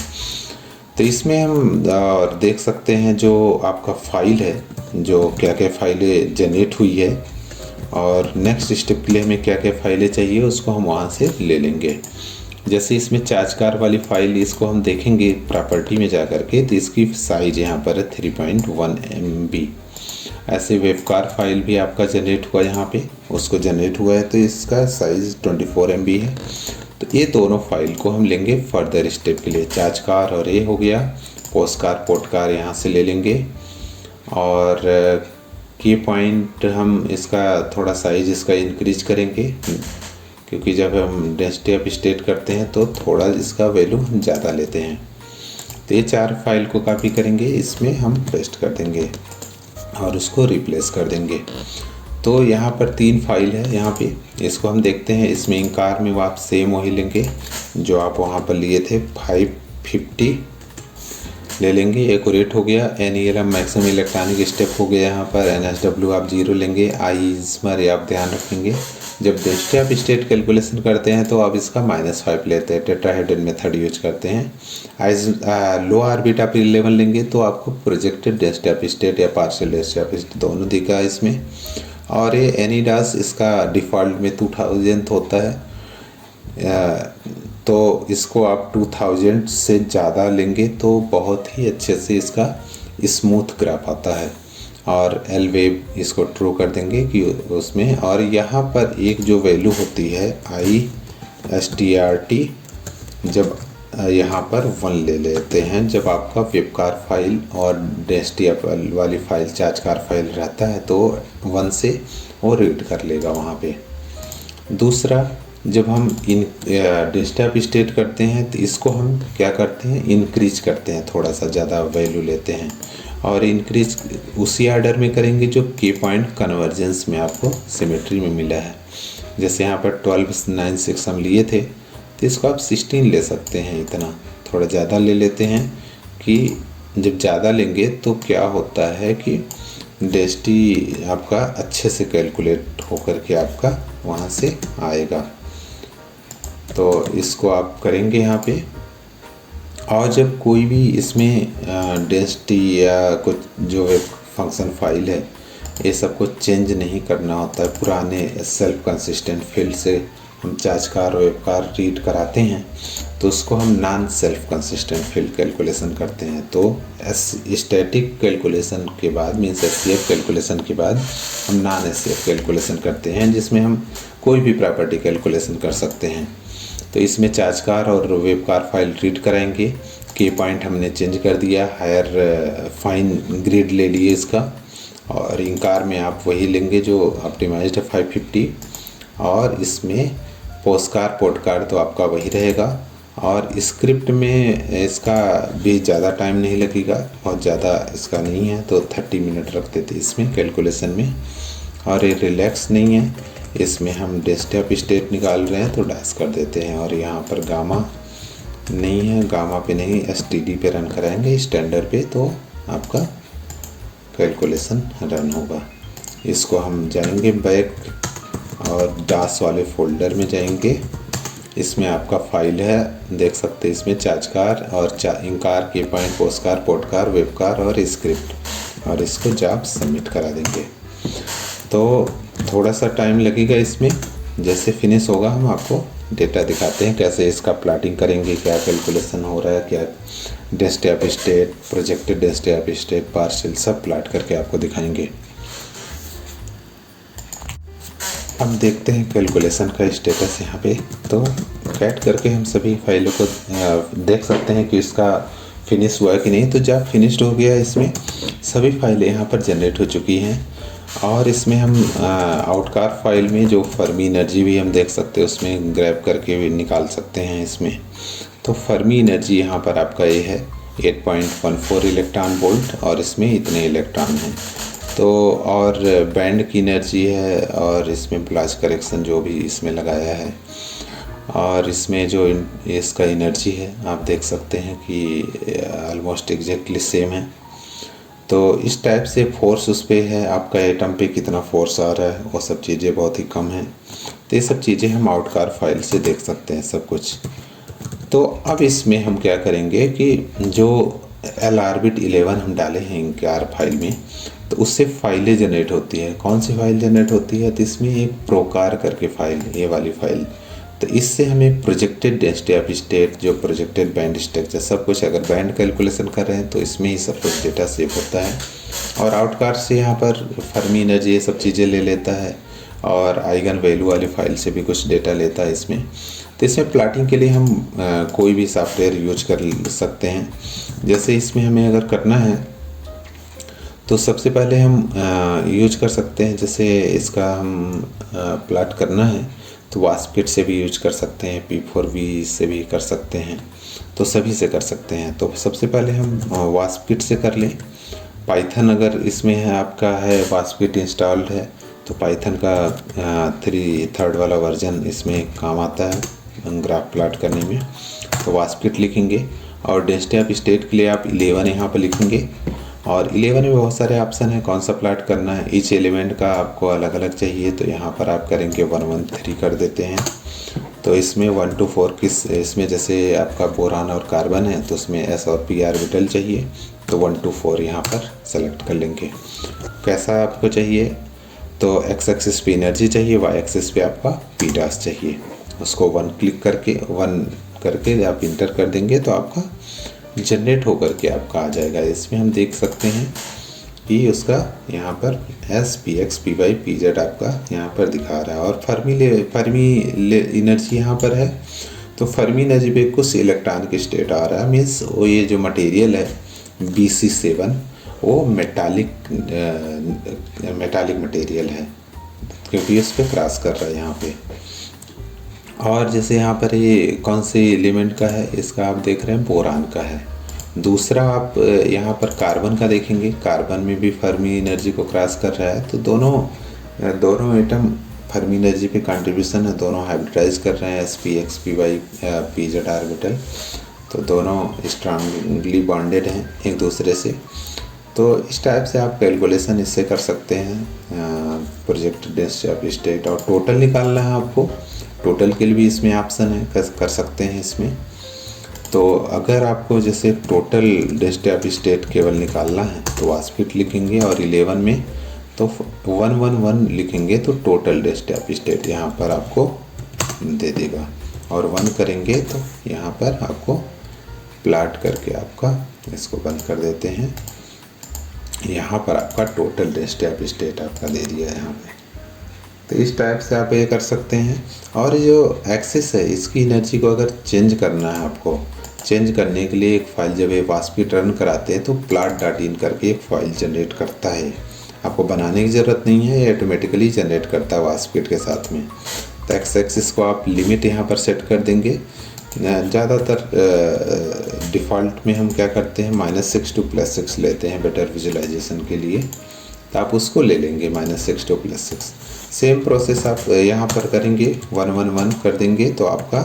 तो इसमें हम और देख सकते हैं जो आपका फाइल है, जो क्या क्या फाइलें जनरेट हुई है और नेक्स्ट स्टेप के लिए हमें क्या क्या फाइलें चाहिए उसको हम वहाँ से ले लेंगे। जैसे इसमें चार्जकार वाली फाइल, इसको हम देखेंगे प्रॉपर्टी में जा कर के, तो इसकी साइज यहाँ पर है 3.1 MB। ऐसे वेबकार फाइल भी आपका जनरेट हुआ यहाँ पे, उसको जनरेट हुआ है, तो इसका साइज़ 24 MB है। तो ये दोनों फाइल को हम लेंगे फर्दर स्टेप के लिए। चार्जकार और ये हो गया, पोस्टकार पोर्टकार यहाँ से ले लेंगे। और की पॉइंट हम इसका थोड़ा साइज़ इसका इंक्रीज करेंगे, क्योंकि जब हम डेंसिटी ऑफ स्टेट करते हैं तो थोड़ा इसका वैल्यू ज़्यादा लेते हैं। तो ये 4 फाइल को कॉपी करेंगे, इसमें हम पेस्ट कर देंगे और उसको रिप्लेस कर देंगे। तो यहाँ पर 3 फाइल है यहाँ पे, इसको हम देखते हैं। इसमें इंकार में वो आप सेम वही लेंगे जो आप वहाँ पर लिए थे, 550 ले लेंगे। एक्यूरेट हो गया। NELM मैक्सिमम इलेक्ट्रॉनिक स्टेप हो गया। यहाँ पर NSW आप 0 लेंगे। आइसमर आप ध्यान रखेंगे, जब डेस्कटॉप स्टेट कैलकुलेशन करते हैं तो आप इसका -5 लेते हैं, टेट्राहेड्रल मेथड यूज करते हैं। लो ऑर्बिट आप 11 लेंगे तो आपको प्रोजेक्टेड डेस्कटॉप स्टेट या पार्शियल डेस्कटॉप स्टेट दोनों दिखा है इसमें। और ये एनीडास इसका डिफ़ॉल्ट में 2000 होता है, तो इसको आप 2000 से ज़्यादा लेंगे तो बहुत ही अच्छे से इसका स्मूथ ग्राफ आता है। और एलवेव इसको ट्रू कर देंगे कि उसमें। और यहाँ पर एक जो वैल्यू होती है ISTRT, जब यहाँ पर 1 ले लेते हैं, जब आपका वेबकार फाइल और डेस्कटॉप वाली फाइल चार्जकार फाइल रहता है तो 1 से वो रीड कर लेगा वहाँ पे। दूसरा, जब हम डेस्कटॉप स्टेट करते हैं तो इसको हम क्या करते हैं, इंक्रीज करते हैं, थोड़ा सा ज़्यादा वैल्यू लेते हैं और इंक्रीज उसी आर्डर में करेंगे जो की पॉइंट कन्वर्जेंस में आपको सिमेट्री में मिला है। जैसे यहाँ पर 1296 हम लिए थे तो इसको आप 16 ले सकते हैं। इतना थोड़ा ज़्यादा ले लेते हैं कि जब ज़्यादा लेंगे तो क्या होता है कि डेस्टी आपका अच्छे से कैलकुलेट होकर के आपका वहाँ से आएगा। तो इसको आप करेंगे यहाँ पे। और जब कोई भी इसमें डेंसिटी या कुछ जो है फंक्शन फाइल है, ये सब को चेंज नहीं करना होता है। पुराने सेल्फ कंसिस्टेंट फील्ड से हम चार्जकार और वेबकार रीड कराते हैं तो उसको हम non self consistent field calculation करते हैं। तो स्टैटिक कैलकुलेशन के बाद मीन्स SCF कैलकुलेशन के बाद हम नॉन SCF कैलकुलेशन करते हैं, जिसमें हम कोई भी प्रॉपर्टी कैलकुलेशन कर सकते हैं। तो इसमें चार्जकार और वेबकार फाइल रीड कराएंगे। की पॉइंट हमने चेंज कर दिया, हायर फाइन ग्रिड ले लिए इसका। और इंकार में आप वही लेंगे जो ऑप्टिमाइज्ड है 550। और इसमें पोस्टकार पोर्टकार तो आपका वही रहेगा। और स्क्रिप्ट में इसका भी ज़्यादा टाइम नहीं लगेगा, बहुत ज़्यादा इसका नहीं है, तो 30 मिनट रख देते इसमें कैलकुलेशन में। और ये रिलैक्स नहीं है, इसमें हम डेस्कटॉप स्टेट निकाल रहे हैं तो डैश कर देते हैं। और यहाँ पर गामा नहीं है, गामा पे नहीं, STD पे रन कराएंगे स्टैंडर्ड पे, तो आपका कैलकुलेशन रन होगा। इसको हम जाएंगे बैक और डास वाले फोल्डर में जाएंगे। इसमें आपका फाइल है, देख सकते हैं इसमें चार्जकार और इंकार, की पॉइंट, पोस्टकार, पोर्टकार, वेबकार और स्क्रिप्ट। और इसको जॉब सबमिट करा देंगे। तो थोड़ा सा टाइम लगेगा इसमें। जैसे फिनिश होगा हम आपको डेटा दिखाते हैं, कैसे इसका प्लॉटिंग करेंगे, क्या कैलकुलेशन हो रहा है, क्या desktop state, projected desktop state, partial, सब प्लॉट करके आपको दिखाएंगे। अब देखते हैं कैलकुलेशन का स्टेटस यहाँ पे। तो कैट करके हम सभी फाइलों को देख सकते हैं कि इसका फिनिश हुआ कि नहीं। तो जब फिनिश्ड हो गया, इसमें सभी फाइलें यहाँ पर जनरेट हो चुकी हैं। और इसमें हम आउटकार फाइल में जो फर्मी एनर्जी भी हम देख सकते हैं, उसमें ग्रैब करके भी निकाल सकते हैं इसमें। तो फर्मी एनर्जी यहाँ पर आपका ये है 8.14 इलेक्ट्रॉन वोल्ट और इसमें इतने इलेक्ट्रॉन हैं। तो और बैंड की एनर्जी है और इसमें ब्लास्ट करेक्शन जो भी इसमें लगाया है। और इसमें जो इसका एनर्जी है आप देख सकते हैं कि ऑलमोस्ट एग्जैक्टली सेम है। तो इस टाइप से फोर्स उस पर है, आपका एटम पे कितना फोर्स आ रहा है, वो सब चीज़ें बहुत ही कम हैं। तो ये सब चीज़ें हम आउटकार फाइल से देख सकते हैं सब कुछ। तो अब इसमें हम क्या करेंगे कि जो Lrbit 11 हम डाले हैं इंकार फाइल में, तो उससे फाइलें जनरेट होती है। कौन सी फाइल जनरेट होती है? तो इसमें एक प्रोकार करके फाइल, ये वाली फाइल। तो इससे हमें प्रोजेक्टेड डेस्कटॉप स्टेट, जो प्रोजेक्टेड बैंड स्ट्रक्चर, सब कुछ, अगर बैंड कैलकुलेशन कर रहे हैं तो इसमें ही सब कुछ डेटा सेव होता है। और आउटकार से यहाँ पर फर्मी एनर्जी ये सब चीज़ें ले लेता है और आइगन वैल्यू वाली फाइल से भी कुछ डेटा लेता है इसमें। तो इसमें प्लॉटिंग के लिए हम कोई भी सॉफ्टवेयर यूज कर सकते हैं। जैसे इसमें हमें अगर करना है तो सबसे पहले हम यूज कर सकते हैं, जैसे इसका हम प्लॉट करना है तो वास्पिट से भी यूज कर सकते हैं, P4V से भी कर सकते हैं। तो सभी से कर सकते हैं। तो सबसे पहले हम वास्प किट से कर लें। पाइथन अगर इसमें है आपका है वास्प किट इंस्टॉल्ड है तो पाइथन का 3 वाला वर्जन इसमें काम आता है ग्राफ प्लाट करने में। तो वास्प किट लिखेंगे और डेस्कटॉप स्टेट के लिए आप 11 यहाँ पर लिखेंगे। और 11 में बहुत सारे ऑप्शन है कौन सा प्लाट करना है, ईच एलिमेंट का आपको अलग अलग चाहिए। तो यहाँ पर आप करेंगे 1 1 3 कर देते हैं। तो इसमें 1 to 4 किस इसमें जैसे आपका बोरान और कार्बन है तो उसमें एस और पी ऑर्बिटल चाहिए तो 1 to 4 यहाँ पर सेलेक्ट कर लेंगे। कैसा आपको चाहिए तो एक्स एक्सिस पे एनर्जी चाहिए, वाई एक्सिस पे आपका पी डैश चाहिए। उसको 1 क्लिक करके 1 करके आप इंटर कर देंगे तो आपका जनरेट होकर के आपका आ जाएगा। इसमें हम देख सकते हैं कि उसका यहाँ पर s P x P y P z आपका यहाँ पर दिखा रहा है। और फर्मी एनर्जी यहाँ पर है तो फर्मी एनर्जी पे कुछ इलेक्ट्रॉन की स्टेट आ रहा है। मीन्स वो ये जो मटेरियल है BC7 वो मेटालिक मटेरियल है क्योंकि इस पर क्रॉस कर रहा है यहाँ पे। और जैसे यहाँ पर ये कौन से एलिमेंट का है इसका आप देख रहे हैं बोरान का है। दूसरा आप यहाँ पर कार्बन का देखेंगे, कार्बन में भी फर्मी एनर्जी को क्रॉस कर रहा है। तो दोनों एटम फर्मी एनर्जी पे कंट्रीब्यूशन है, दोनों हाइब्रिडाइज कर रहे हैं SPX PY PZ ऑर्बिटल। तो दोनों स्ट्रांगली बॉन्डेड हैं एक दूसरे से। तो इस टाइप से आप कैलकुलेशन इससे कर सकते हैं प्रोजेक्ट डेस्कटॉप स्टेट। और टोटल निकालना है आपको, टोटल के लिए भी इसमें ऑप्शन है कर सकते हैं इसमें। तो अगर आपको जैसे टोटल डेस्कटॉप स्टेट केवल निकालना है तो वास्प किट लिखेंगे और 11 में तो 1 1 1 लिखेंगे तो टोटल डेस्कटॉप स्टेट यहाँ पर आपको दे देगा। और 1 करेंगे तो यहाँ पर आपको प्लाट करके आपका इसको बंद कर देते हैं। यहाँ पर आपका टोटल डेस्कटॉप स्टेट आपका दे दिया है यहाँ पे। तो इस टाइप से आप ये कर सकते हैं। और जो एक्सिस है इसकी एनर्जी को अगर चेंज करना है आपको, चेंज करने के लिए एक फ़ाइल जब ये वास्प किट रन कराते हैं तो plot.in करके एक फ़ाइल जनरेट करता है। आपको बनाने की ज़रूरत नहीं है, ये ऑटोमेटिकली जनरेट करता है वास्प किट के साथ में। तो एक्स एक्सिस को आप लिमिट यहाँ पर सेट कर देंगे। ज़्यादातर डिफ़ॉल्ट में हम क्या करते हैं -6 to +6 लेते हैं बेटर विजुलाइजेशन के लिए। तो आप उसको ले लेंगे -6 to +6। सेम प्रोसेस आप यहाँ पर करेंगे 1 1 1 कर देंगे तो आपका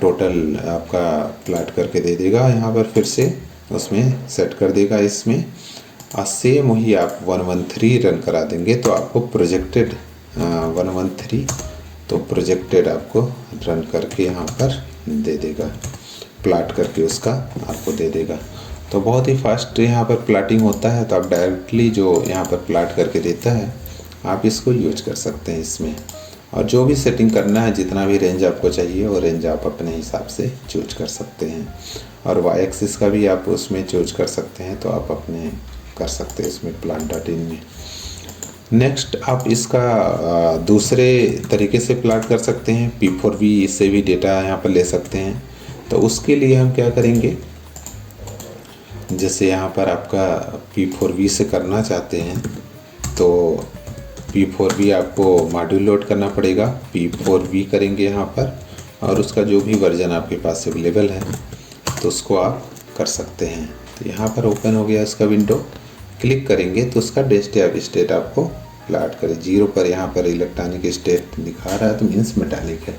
टोटल आपका प्लाट करके दे देगा। यहाँ पर फिर से उसमें सेट कर देगा इसमें। और सेम वही आप 1 1 3 रन करा देंगे तो आपको प्रोजेक्टेड 1 1 3 तो प्रोजेक्टेड आपको रन करके यहाँ पर दे देगा, प्लाट करके उसका आपको दे देगा। तो बहुत ही फास्ट यहाँ पर प्लाटिंग होता है। तो आप डायरेक्टली जो यहाँ पर प्लाट करके देता है आप इसको यूज कर सकते हैं इसमें। और जो भी सेटिंग करना है, जितना भी रेंज आपको चाहिए वो रेंज आप अपने हिसाब से चूज कर सकते हैं। और वाई एक्सिस का भी आप उसमें चूज कर सकते हैं तो आप अपने कर सकते हैं इसमें plot.in में। नेक्स्ट आप इसका दूसरे तरीके से प्लाट कर सकते हैं, P4V इससे भी डेटा यहाँ पर ले सकते हैं। तो उसके लिए हम क्या करेंगे, जैसे यहाँ पर आपका P4V से करना चाहते हैं तो P4V आपको मॉड्यूल लोड करना पड़ेगा। P4V करेंगे यहाँ पर और उसका जो भी वर्जन आपके पास अवेलेबल है तो उसको आप कर सकते हैं। तो यहाँ पर ओपन हो गया इसका विंडो, क्लिक करेंगे तो उसका डेस्कटॉप स्टेट आपको प्लाट करें। 0 पर यहाँ पर इलेक्ट्रॉनिक स्टेट दिखा रहा है तो मीन्स मेटालिक है।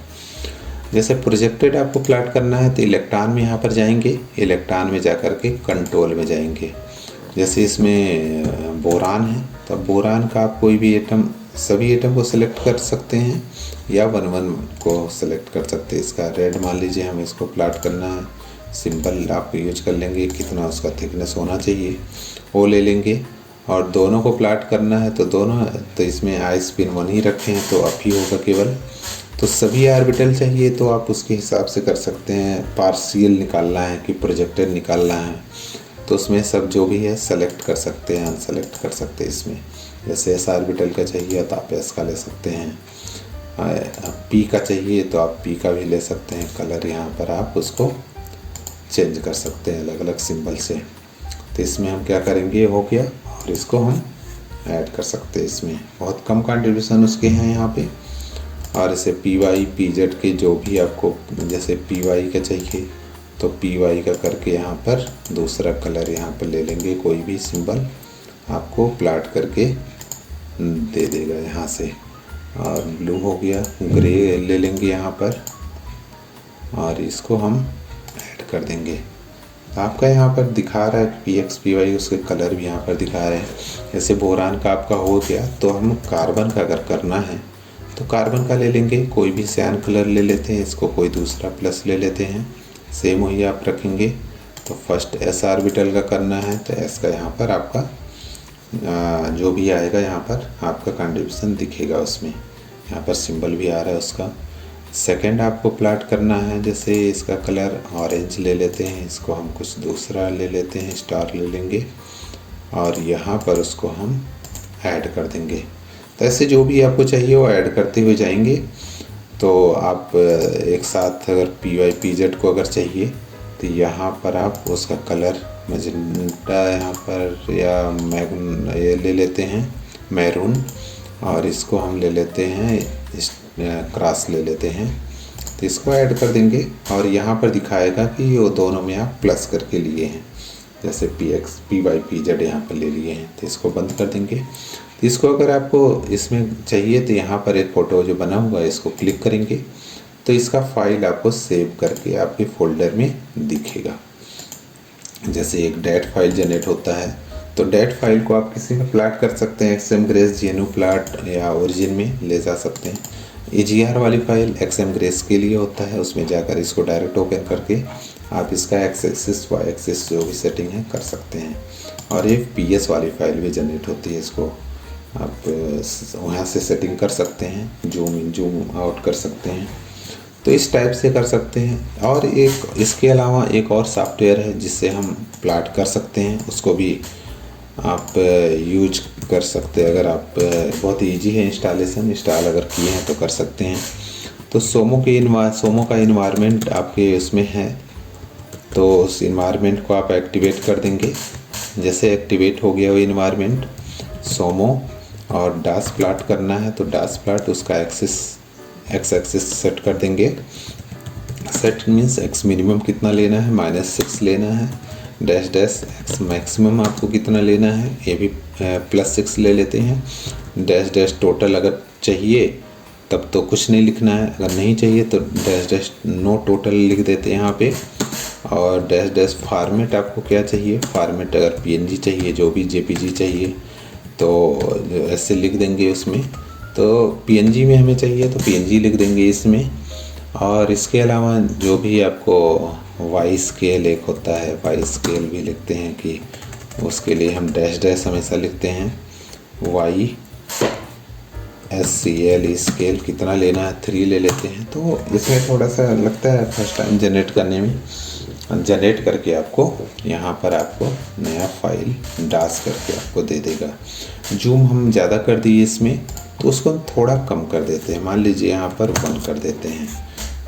जैसे प्रोजेक्टेड आपको प्लाट करना है तो इलेक्ट्रॉन में यहाँ पर जाएंगे, इलेक्ट्रॉन में जा कर के कंट्रोल में जाएंगे। जैसे इसमें बोरान है तो बोरान का आप कोई भी एटम, सभी एटम को सिलेक्ट कर सकते हैं या 1 1 को सिलेक्ट कर सकते हैं। इसका रेड मान लीजिए हमें इसको प्लाट करना है, सिंपल आप यूज कर लेंगे, कितना उसका थिकनेस होना चाहिए वो ले लेंगे। और दोनों को प्लाट करना है तो दोनों, तो इसमें आई स्पिन 1 ही रखे हैं तो अप ही होगा केवल। तो सभी ऑर्बिटल चाहिए तो आप उसके हिसाब से कर सकते हैं। पार्शियल निकालना है कि प्रोजेक्टेड निकालना है तो उसमें सब जो भी है सेलेक्ट कर सकते हैं, अनसेलेक्ट कर सकते हैं इसमें। जैसे एस ऑर्बिटल का चाहिए तो आप एस का ले सकते हैं, पी का चाहिए तो आप पी का भी ले सकते हैं। कलर यहाँ पर आप उसको चेंज कर सकते हैं अलग अलग सिंबल से। तो इसमें हम क्या करेंगे, हो गया और इसको हम ऐड कर सकते हैं। इसमें बहुत कम कंट्रीब्यूशन उसके हैं यहाँ पे। और इसे पी वाई पी जेड के जो भी आपको, जैसे पी वाई का चाहिए तो PY का करके यहाँ पर दूसरा कलर यहाँ पर ले लेंगे, कोई भी सिंबल आपको प्लाट करके दे देगा यहाँ से। और ब्लू हो गया, ग्रे ले लेंगे यहाँ पर और इसको हम ऐड कर देंगे। आपका यहाँ पर दिखा रहा है PX PY, उसके कलर भी यहाँ पर दिखा रहे हैं। जैसे बोरान का आपका हो गया, तो हम कार्बन का अगर करना है तो कार्बन का ले लेंगे, कोई भी सियान कलर ले लेते हैं, इसको कोई दूसरा प्लस ले लेते हैं, सेम वही आप रखेंगे। तो फर्स्ट S ऑर्बिटल का करना है तो S का यहाँ पर आपका जो भी आएगा यहाँ पर आपका कंट्रीब्यूशन दिखेगा, उसमें यहाँ पर सिंबल भी आ रहा है उसका। सेकंड आपको प्लाट करना है, जैसे इसका कलर ऑरेंज ले लेते हैं, इसको हम कुछ दूसरा ले लेते हैं, स्टार ले लेंगे और यहाँ पर उसको हम ऐड कर देंगे। तो ऐसे जो भी आपको चाहिए वो ऐड करते हुए जाएंगे। तो आप एक साथ अगर PY PZ को अगर चाहिए तो यहाँ पर आप उसका कलर मैजेंटा यहाँ पर या ये ले लेते हैं मैरून, और इसको हम ले लेते हैं क्रॉस ले लेते हैं, तो इसको ऐड कर देंगे और यहाँ पर दिखाएगा कि वो दोनों में आप प्लस करके लिए हैं, जैसे PX PY PZ यहाँ पर ले लिए हैं, तो इसको बंद कर देंगे। तो इसको अगर आपको इसमें चाहिए तो यहाँ पर एक फ़ोटो जो बना हुआ है इसको क्लिक करेंगे तो इसका फाइल आपको सेव करके आपके फोल्डर में दिखेगा। जैसे एक डैट फाइल जनरेट होता है, तो डैट फाइल को आप किसी में प्लाट कर सकते हैं, XM ग्रेस GNU प्लाट या ओरिजिन में ले जा सकते हैं। AGR वाली फाइल XM ग्रेस के लिए होता है, उसमें जाकर इसको डायरेक्ट ओपन करके आप इसका X एक्सिस Y एक्सिस जो भी सेटिंग है कर सकते हैं। और ये PS वाली फाइल भी जनरेट होती है, इसको आप वहाँ से सेटिंग कर सकते हैं, जूम इन जूम आउट कर सकते हैं, तो इस टाइप से कर सकते हैं। और एक इसके अलावा एक और सॉफ्टवेयर है जिससे हम प्लाट कर सकते हैं, उसको भी आप यूज कर सकते हैं। अगर आप बहुत इजी है इंस्टॉल अगर किए हैं तो कर सकते हैं। तो सोमो का इन्वायरमेंट आपके उसमें है, तो उस इन्वायरमेंट को आप एक्टिवेट कर देंगे। जैसे एक्टिवेट हो गया वो इन्वायरमेंट सोमो और डास प्लाट करना है, तो डास प्लाट उसका X एक्सिस सेट कर देंगे। सेट मीन्स X मिनिमम कितना लेना है, -6 लेना है, डैश डैश X मैक्सिमम आपको कितना लेना है, ये भी +6 ले लेते हैं। डैश डैश टोटल अगर चाहिए तब तो कुछ नहीं लिखना है, अगर नहीं चाहिए तो डैश डैश नो टोटल लिख देते हैं यहाँ पे। और डैश डैश फॉर्मेट आपको क्या चाहिए, फॉर्मेट अगर PNG चाहिए, जो भी JPG चाहिए तो ऐसे लिख देंगे उसमें। तो PNG में हमें चाहिए तो PNG लिख देंगे इसमें। और इसके अलावा जो भी आपको वाई स्केल एक होता है, वाई स्केल भी लिखते हैं कि उसके लिए हम डैश डैश हमेशा लिखते हैं। YSCL स्केल कितना लेना है, 3 ले लेते हैं। तो इसमें थोड़ा सा लगता है फर्स्ट टाइम जनरेट करने में, जनरेट करके आपको यहाँ पर आपको नया फाइल डास करके आपको दे देगा। जूम हम ज़्यादा कर दिए इसमें, तो उसको हम थोड़ा कम कर देते हैं, मान लीजिए यहाँ पर 1 कर देते हैं।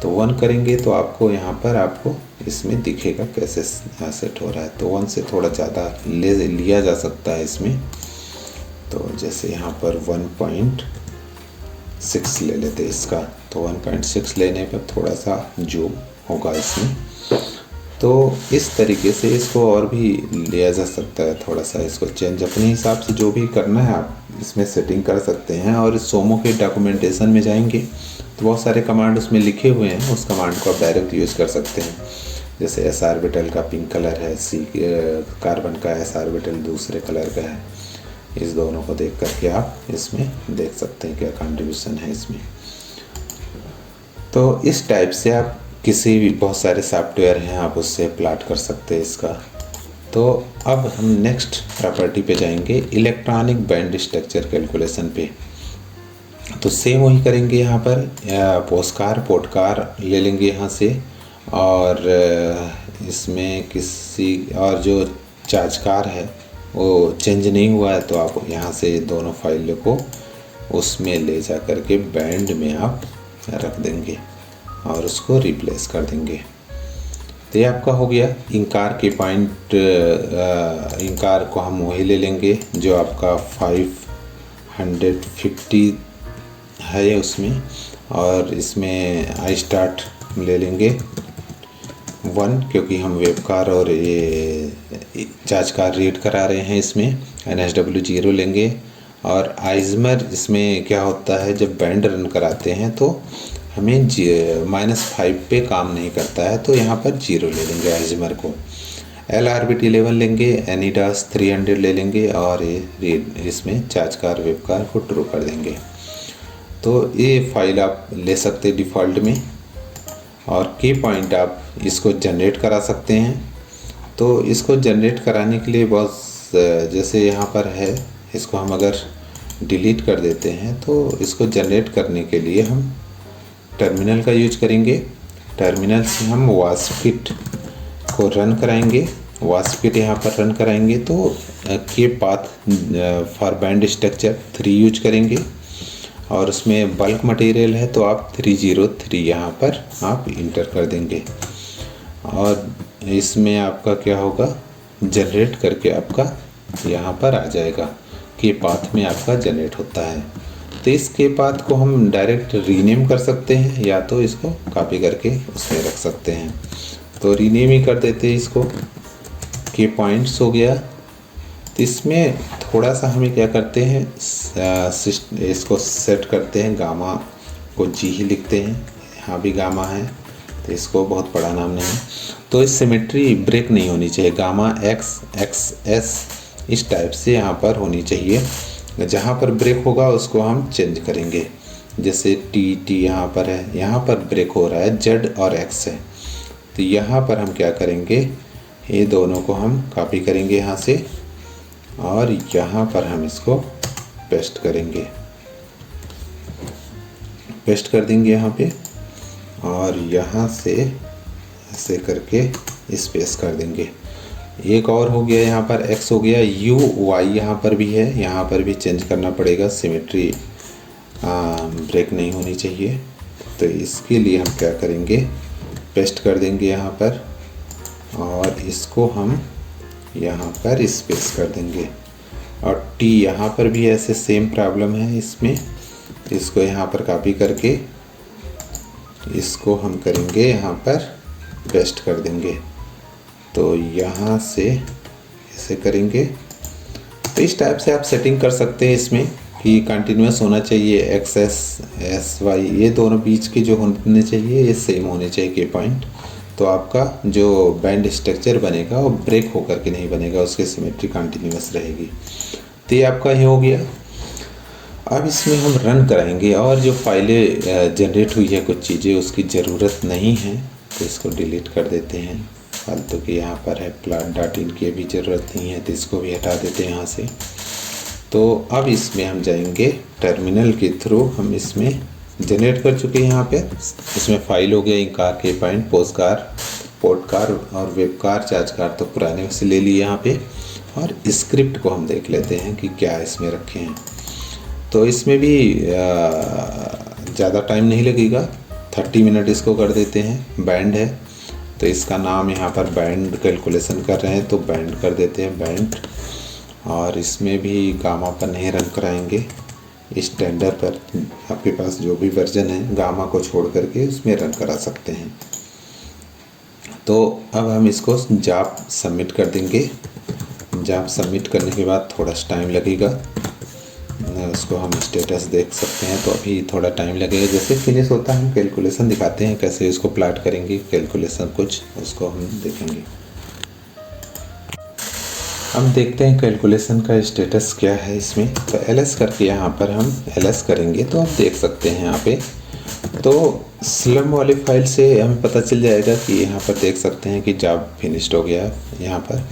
तो 1 करेंगे तो आपको यहाँ पर आपको इसमें दिखेगा कैसे सेट हो रहा है। तो 1 से थोड़ा ज़्यादा लिया जा सकता है इसमें। तो जैसे यहाँ पर 1.6 ले लेते हैं इसका, तो 1.6 लेने पर थोड़ा सा जूम होगा इसमें। तो इस तरीके से इसको और भी लिया जा सकता है, थोड़ा सा इसको चेंज अपने हिसाब से जो भी करना है आप इसमें सेटिंग कर सकते हैं। और इस सोमो के डॉक्यूमेंटेशन में जाएंगे तो बहुत सारे कमांड उसमें लिखे हुए हैं, उस कमांड को आप डायरेक्ट यूज़ कर सकते हैं। जैसे S ऑर्बिटल का पिंक कलर है, कार्बन का S ऑर्बिटल दूसरे कलर का है, इस दोनों को देख करके आप इसमें देख सकते हैं क्या कंट्रीब्यूशन है इसमें। तो इस टाइप से आप किसी भी, बहुत सारे सॉफ्टवेयर हैं आप उससे प्लाट कर सकते हैं इसका। तो अब हम नेक्स्ट प्रॉपर्टी पे जाएंगे, इलेक्ट्रॉनिक बैंड स्ट्रक्चर कैलकुलेशन पे। तो सेम वही करेंगे यहाँ पर, पोस्टकार ले लेंगे यहाँ से, और इसमें किसी और जो चार्जकार है वो चेंज नहीं हुआ है, तो आप यहाँ से दोनों फाइलों को उसमें ले जा कर के बैंड में आप रख देंगे और उसको रिप्लेस कर देंगे। तो ये आपका हो गया। इंकार के पॉइंट, इंकार को हम वही ले लेंगे जो आपका 550 है उसमें, और इसमें आई स्टार्ट ले लेंगे 1, क्योंकि हम वेब कार और ये चार्ज कार रीड करा रहे हैं, इसमें NSW 0 लेंगे। और आइजमर इसमें क्या होता है, जब बैंड रन कराते हैं तो हमें -5 पे काम नहीं करता है, तो यहाँ पर 0 ले लेंगे आइजमर को। LRBT 11 लेंगे, एनिडास 300 ले लेंगे और ये इसमें चार्ज कार वेब कार को ट्रू कर देंगे। तो ये फाइल आप ले सकते हैं डिफ़ॉल्ट में, और की पॉइंट आप इसको जनरेट करा सकते हैं। तो इसको जनरेट कराने के लिए बहुत, जैसे यहाँ पर है, इसको हम अगर डिलीट कर देते हैं तो इसको जनरेट करने के लिए हम टर्मिनल का यूज करेंगे। टर्मिनल से हम वास्पिट को रन कराएंगे। वास्पिट यहाँ पर रन कराएंगे तो के path for band structure 3 use करेंगे, और उसमें बल्क मटेरियल है तो आप 303 यहाँ पर आप इंटर कर देंगे, और इसमें आपका क्या होगा, जनरेट करके आपका यहाँ पर आ जाएगा, के पाथ में आपका जनरेट होता है। तो इस के पाथ को हम डायरेक्ट रीनेम कर सकते हैं, या तो इसको कॉपी करके उसमें रख सकते हैं। तो रीनेम ही कर देते हैं इसको, के पॉइंट्स हो गया। तो इसमें थोड़ा सा हमें क्या करते हैं, इसको सेट करते हैं, गामा को जी ही लिखते हैं, यहाँ भी गामा है तो इसको बहुत बड़ा नाम नहीं। तो इस सिमेट्री ब्रेक नहीं होनी चाहिए, गामा एक्स एक्स एस इस टाइप से यहाँ पर होनी चाहिए। जहाँ पर ब्रेक होगा उसको हम चेंज करेंगे, जैसे टी यहाँ पर है, यहाँ पर ब्रेक हो रहा है, जेड और एक्स है, तो यहाँ पर हम क्या करेंगे, ये दोनों को हम कॉपी करेंगे यहाँ से, और यहाँ पर हम इसको पेस्ट करेंगे, पेस्ट कर देंगे यहाँ पे, और यहाँ से ऐसे करके स्पेस कर देंगे। एक और हो गया, यहाँ पर x हो गया, u y यहाँ पर भी है, यहाँ पर भी चेंज करना पड़ेगा, सिमेट्री ब्रेक नहीं होनी चाहिए। तो इसके लिए हम क्या करेंगे, पेस्ट कर देंगे यहाँ पर, और इसको हम यहाँ पर स्पेस कर देंगे। और t यहाँ पर भी ऐसे सेम प्रॉब्लम है इसमें, इसको यहाँ पर कॉपी करके इसको हम करेंगे यहाँ पर पेस्ट कर देंगे। तो यहाँ से ऐसे करेंगे। तो इस टाइप से आप सेटिंग कर सकते हैं इसमें कि कंटिन्यूस होना चाहिए, एक्स एस वाई ये दोनों बीच के जो होने चाहिए ये सेम होने चाहिए के पॉइंट। तो आपका जो बैंड स्ट्रक्चर बनेगा वो ब्रेक होकर के नहीं बनेगा, उसकी सिमेट्री कंटिन्यूस रहेगी। तो ये आपका ये हो गया। अब इसमें हम रन कराएंगे, और जो फाइलें जनरेट हुई है कुछ चीज़ें उसकी ज़रूरत नहीं है तो इसको डिलीट कर देते हैं। फालतू की यहाँ पर है plot.in की भी ज़रूरत नहीं है तो इसको भी हटा देते हैं यहाँ से। तो अब इसमें हम जाएंगे टर्मिनल के थ्रू, हम इसमें जनरेट कर चुके हैं। यहाँ पे इसमें फाइल हो गया इंकार के point, post car, port car और वेब कार, चार्ज कार तो पुराने से ले लिए यहाँ पे। और स्क्रिप्ट को हम देख लेते हैं कि क्या इसमें रखे हैं। तो इसमें भी ज़्यादा टाइम नहीं लगेगा, 30 मिनट इसको कर देते हैं। बैंड है तो इसका नाम यहाँ पर बैंड कैलकुलेशन कर रहे हैं तो बैंड कर देते हैं बैंड। और इसमें भी गामा पर नहीं रन कराएंगे, स्टैंडर्ड पर आपके पास जो भी वर्जन है गामा को छोड़ करके उसमें रन करा सकते हैं। तो अब हम इसको जॉब सबमिट कर देंगे। जॉब सबमिट करने के बाद थोड़ा सा टाइम लगेगा, उसको हम स्टेटस देख सकते हैं। तो अभी थोड़ा टाइम लगेगा, जैसे फिनिश होता है हम कैलकुलेशन दिखाते हैं कैसे इसको प्लाट करेंगे, कैलकुलेशन कुछ उसको हम देखेंगे। हम देखते हैं कैलकुलेशन का स्टेटस क्या है इसमें। तो एलएस करके यहाँ पर हम एलएस करेंगे तो आप देख सकते हैं यहाँ पे। तो स्लम वाली फाइल से हमें पता चल जाएगा कि यहाँ पर देख सकते हैं कि जॉब फिनिश्ड हो गया है यहाँ पर।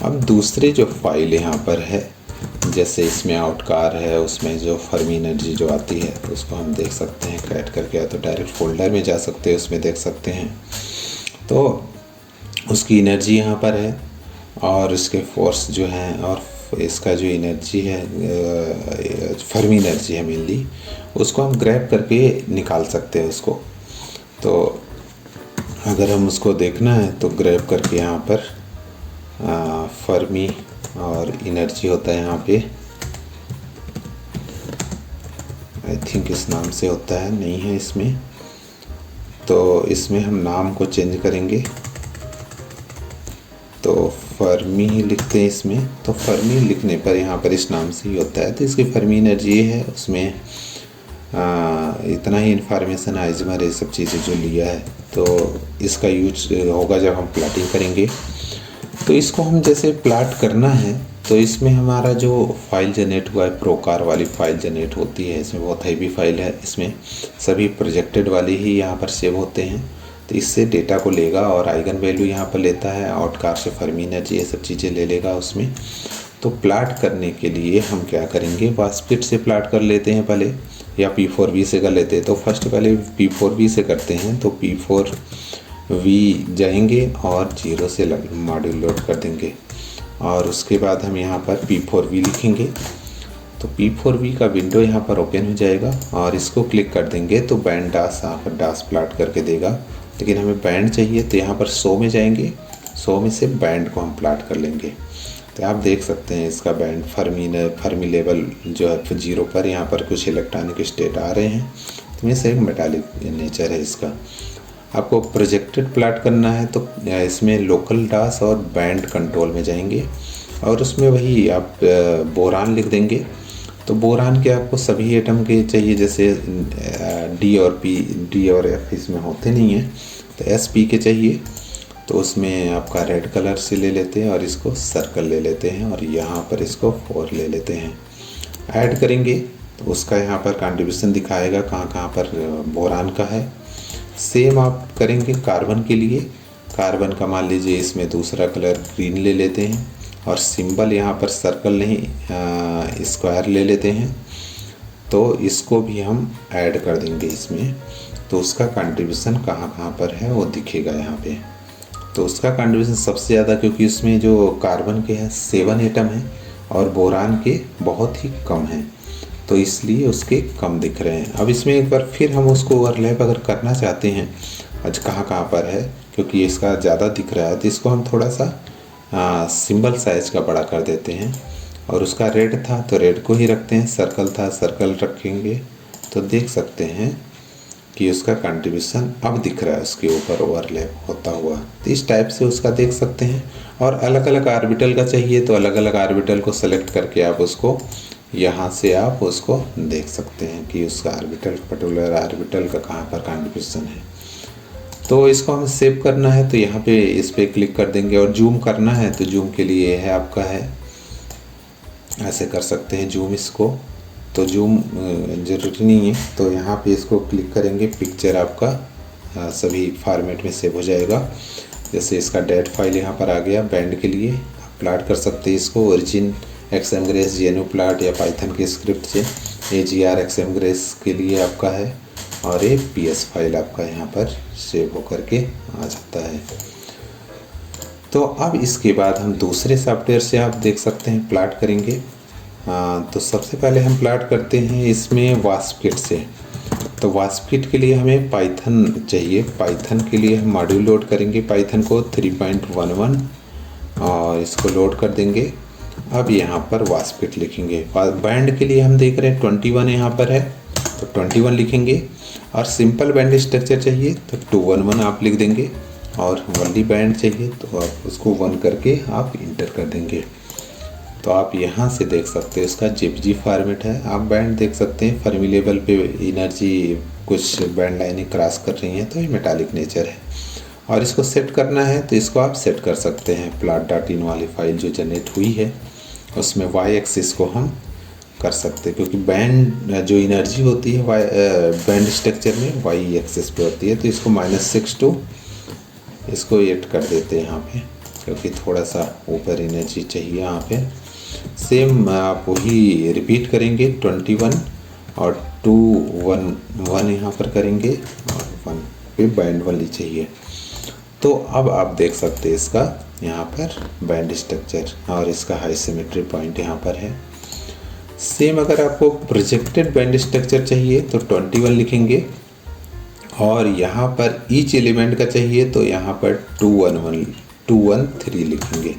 अब दूसरे जो फाइल यहाँ पर है, जैसे इसमें आउटकार है, उसमें जो फर्मी एनर्जी जो आती है तो उसको हम देख सकते हैं कैट करके, या तो डायरेक्ट फोल्डर में जा सकते हैं, उसमें देख सकते हैं। तो उसकी एनर्जी यहाँ पर है और इसके फोर्स जो हैं और इसका जो एनर्जी है फर्मी एनर्जी है मेनली, उसको हम ग्रैब करके निकाल सकते हैं उसको। तो अगर हम उसको देखना है तो ग्रैब करके यहाँ पर फर्मी और एनर्जी होता है यहाँ पे, आई थिंक इस नाम से होता है, नहीं है इसमें। तो इसमें हम नाम को चेंज करेंगे, फर्मी लिखते हैं इसमें, तो फर्मी लिखने पर यहाँ पर इस नाम से ही होता है। तो इसकी फर्मी एनर्जी ये है, उसमें इतना ही इन्फॉर्मेशन आइजमर ये सब चीज़ें जो लिया है, तो इसका यूज होगा जब हम प्लाटिंग करेंगे। तो इसको हम जैसे प्लाट करना है तो इसमें हमारा जो फाइल जनरेट हुआ है, प्रोकार वाली फाइल जनरेट होती है, इसमें बहुत हैवी फाइल है, इसमें सभी प्रोजेक्टेड वाले ही यहाँ पर सेव होते हैं। तो इससे डेटा को लेगा और आइगन वैल्यू यहाँ पर लेता है, आउटकार से फर्मी एनर्जी ये सब चीज़ें ले लेगा उसमें। तो प्लाट करने के लिए हम क्या करेंगे, वास्पिट से प्लाट कर लेते हैं पहले, या P4V से कर लेते हैं। तो फर्स्ट पहले P4V से करते हैं, तो P4V जाएंगे और 0 से मॉड्यूल लोड कर देंगे और उसके बाद हम यहाँ पर P4V लिखेंगे। तो P4V का विंडो यहाँ पर ओपन हो जाएगा और इसको क्लिक कर देंगे तो बैंड डास यहाँ पर डास प्लाट करके देगा। लेकिन हमें बैंड चाहिए तो यहाँ पर 100 में जाएंगे, 100 में से बैंड को हम प्लाट कर लेंगे। तो आप देख सकते हैं इसका बैंड फर्मी लेवल जो है 0 पर, यहाँ पर कुछ इलेक्ट्रॉनिक स्टेट आ रहे हैं। तो ये एक मेटालिक नेचर है इसका। आपको प्रोजेक्टेड प्लाट करना है तो इसमें लोकल डास और बैंड कंट्रोल में जाएंगे और उसमें वही आप बोरान लिख देंगे। तो बोरान के आपको सभी एटम के चाहिए, जैसे डी और एफ इसमें होते नहीं हैं, तो SP के चाहिए। तो उसमें आपका रेड कलर से ले लेते हैं और इसको सर्कल ले लेते हैं और यहाँ पर इसको 4 ले लेते हैं। ऐड करेंगे तो उसका यहाँ पर कंट्रीब्यूशन दिखाएगा कहाँ कहाँ पर बोरान का है। सेम आप करेंगे कार्बन के लिए। कार्बन का मान लीजिए इसमें दूसरा कलर ग्रीन ले लेते हैं और सिंबल यहाँ पर सर्कल नहीं स्क्वायर ले लेते हैं। तो इसको भी हम ऐड कर देंगे इसमें, तो उसका कंट्रीब्यूशन कहाँ कहाँ पर है वो दिखेगा यहाँ पे। तो उसका कंट्रीब्यूशन सबसे ज़्यादा, क्योंकि उसमें जो कार्बन के हैं 7 एटम हैं और बोरान के बहुत ही कम हैं, तो इसलिए उसके कम दिख रहे हैं। अब इसमें एक बार फिर हम उसको ओवरलैप अगर करना चाहते हैं आज कहाँ कहाँ पर है, क्योंकि इसका ज़्यादा दिख रहा है, तो इसको हम थोड़ा सा सिंबल साइज का बड़ा कर देते हैं। और उसका रेड था तो रेड को ही रखते हैं, सर्कल था सर्कल रखेंगे। तो देख सकते हैं कि उसका कंट्रीब्यूशन अब दिख रहा है उसके ऊपर ओवरलैप होता हुआ। तो इस टाइप से उसका देख सकते हैं। और अलग अलग आर्बिटल का चाहिए तो अलग अलग आर्बिटल को सेलेक्ट करके आप उसको यहाँ से आप उसको देख सकते हैं कि उसका आर्बिटल, पर्टिकुलर आर्बिटल का कहाँ पर कंट्रीब्यूशन है। तो इसको हमें सेव करना है तो यहाँ पे इस पर क्लिक कर देंगे और जूम करना है तो जूम के लिए है आपका है, ऐसे कर सकते हैं जूम इसको। तो जूम ज़रूरी नहीं है, तो यहाँ पे इसको क्लिक करेंगे, पिक्चर आपका सभी फॉर्मेट में सेव हो जाएगा। जैसे इसका डेट फाइल यहाँ पर आ गया। बैंड के लिए आप प्लाट कर सकते हैं इसको ओरिजिन XMGRACE GNU प्लाट या पाइथन के स्क्रिप्ट से। AGR XMGRACE के लिए आपका है और ये PS फाइल आपका यहाँ पर सेव होकर के आ जाता है। तो अब इसके बाद हम दूसरे सॉफ्टवेयर से आप देख सकते हैं प्लाट करेंगे। तो सबसे पहले हम प्लाट करते हैं इसमें वास्पकिट से। तो वास्पकिट के लिए हमें पाइथन चाहिए। पाइथन के लिए हम मॉड्यूल लोड करेंगे, पाइथन को 3.11 और इसको लोड कर देंगे। अब यहाँ पर वास्पकिट लिखेंगे। बैंड के लिए हम देख रहे हैं 21 यहाँ पर है तो 21 लिखेंगे। और सिंपल बैंड स्ट्रक्चर चाहिए तो 211 आप लिख देंगे और वनली बैंड चाहिए तो आप उसको 1 करके आप इंटर कर देंगे। तो आप यहाँ से देख सकते हैं इसका JPG फॉर्मेट है। आप बैंड देख सकते हैं फर्मी लेवल पे एनर्जी कुछ बैंड लाइनें क्रॉस कर रही हैं तो ये मेटालिक नेचर है। और इसको सेट करना है तो इसको आप सेट कर सकते हैं। plot.in वाली फाइल जो जनरेट हुई है उसमें y एक्सिस को हम कर सकते हैं, क्योंकि बैंड जो एनर्जी होती है बैंड स्ट्रक्चर में y एक्सिस पे होती है। तो इसको -62 इसको 8 कर देते हैं यहाँ पे, क्योंकि थोड़ा सा ऊपर एनर्जी चाहिए यहाँ पे। सेम आप वही रिपीट करेंगे 21 और 211 यहाँ पर करेंगे और 1 पे बैंड वाली चाहिए। तो अब आप देख सकते हैं इसका यहाँ पर बैंड स्ट्रक्चर और इसका हाई सिमेट्री पॉइंट यहाँ पर है। सेम अगर आपको प्रोजेक्टेड बैंड स्ट्रक्चर चाहिए तो 21 लिखेंगे और यहाँ पर ईच एलिमेंट का चाहिए तो यहाँ पर 213 लिखेंगे।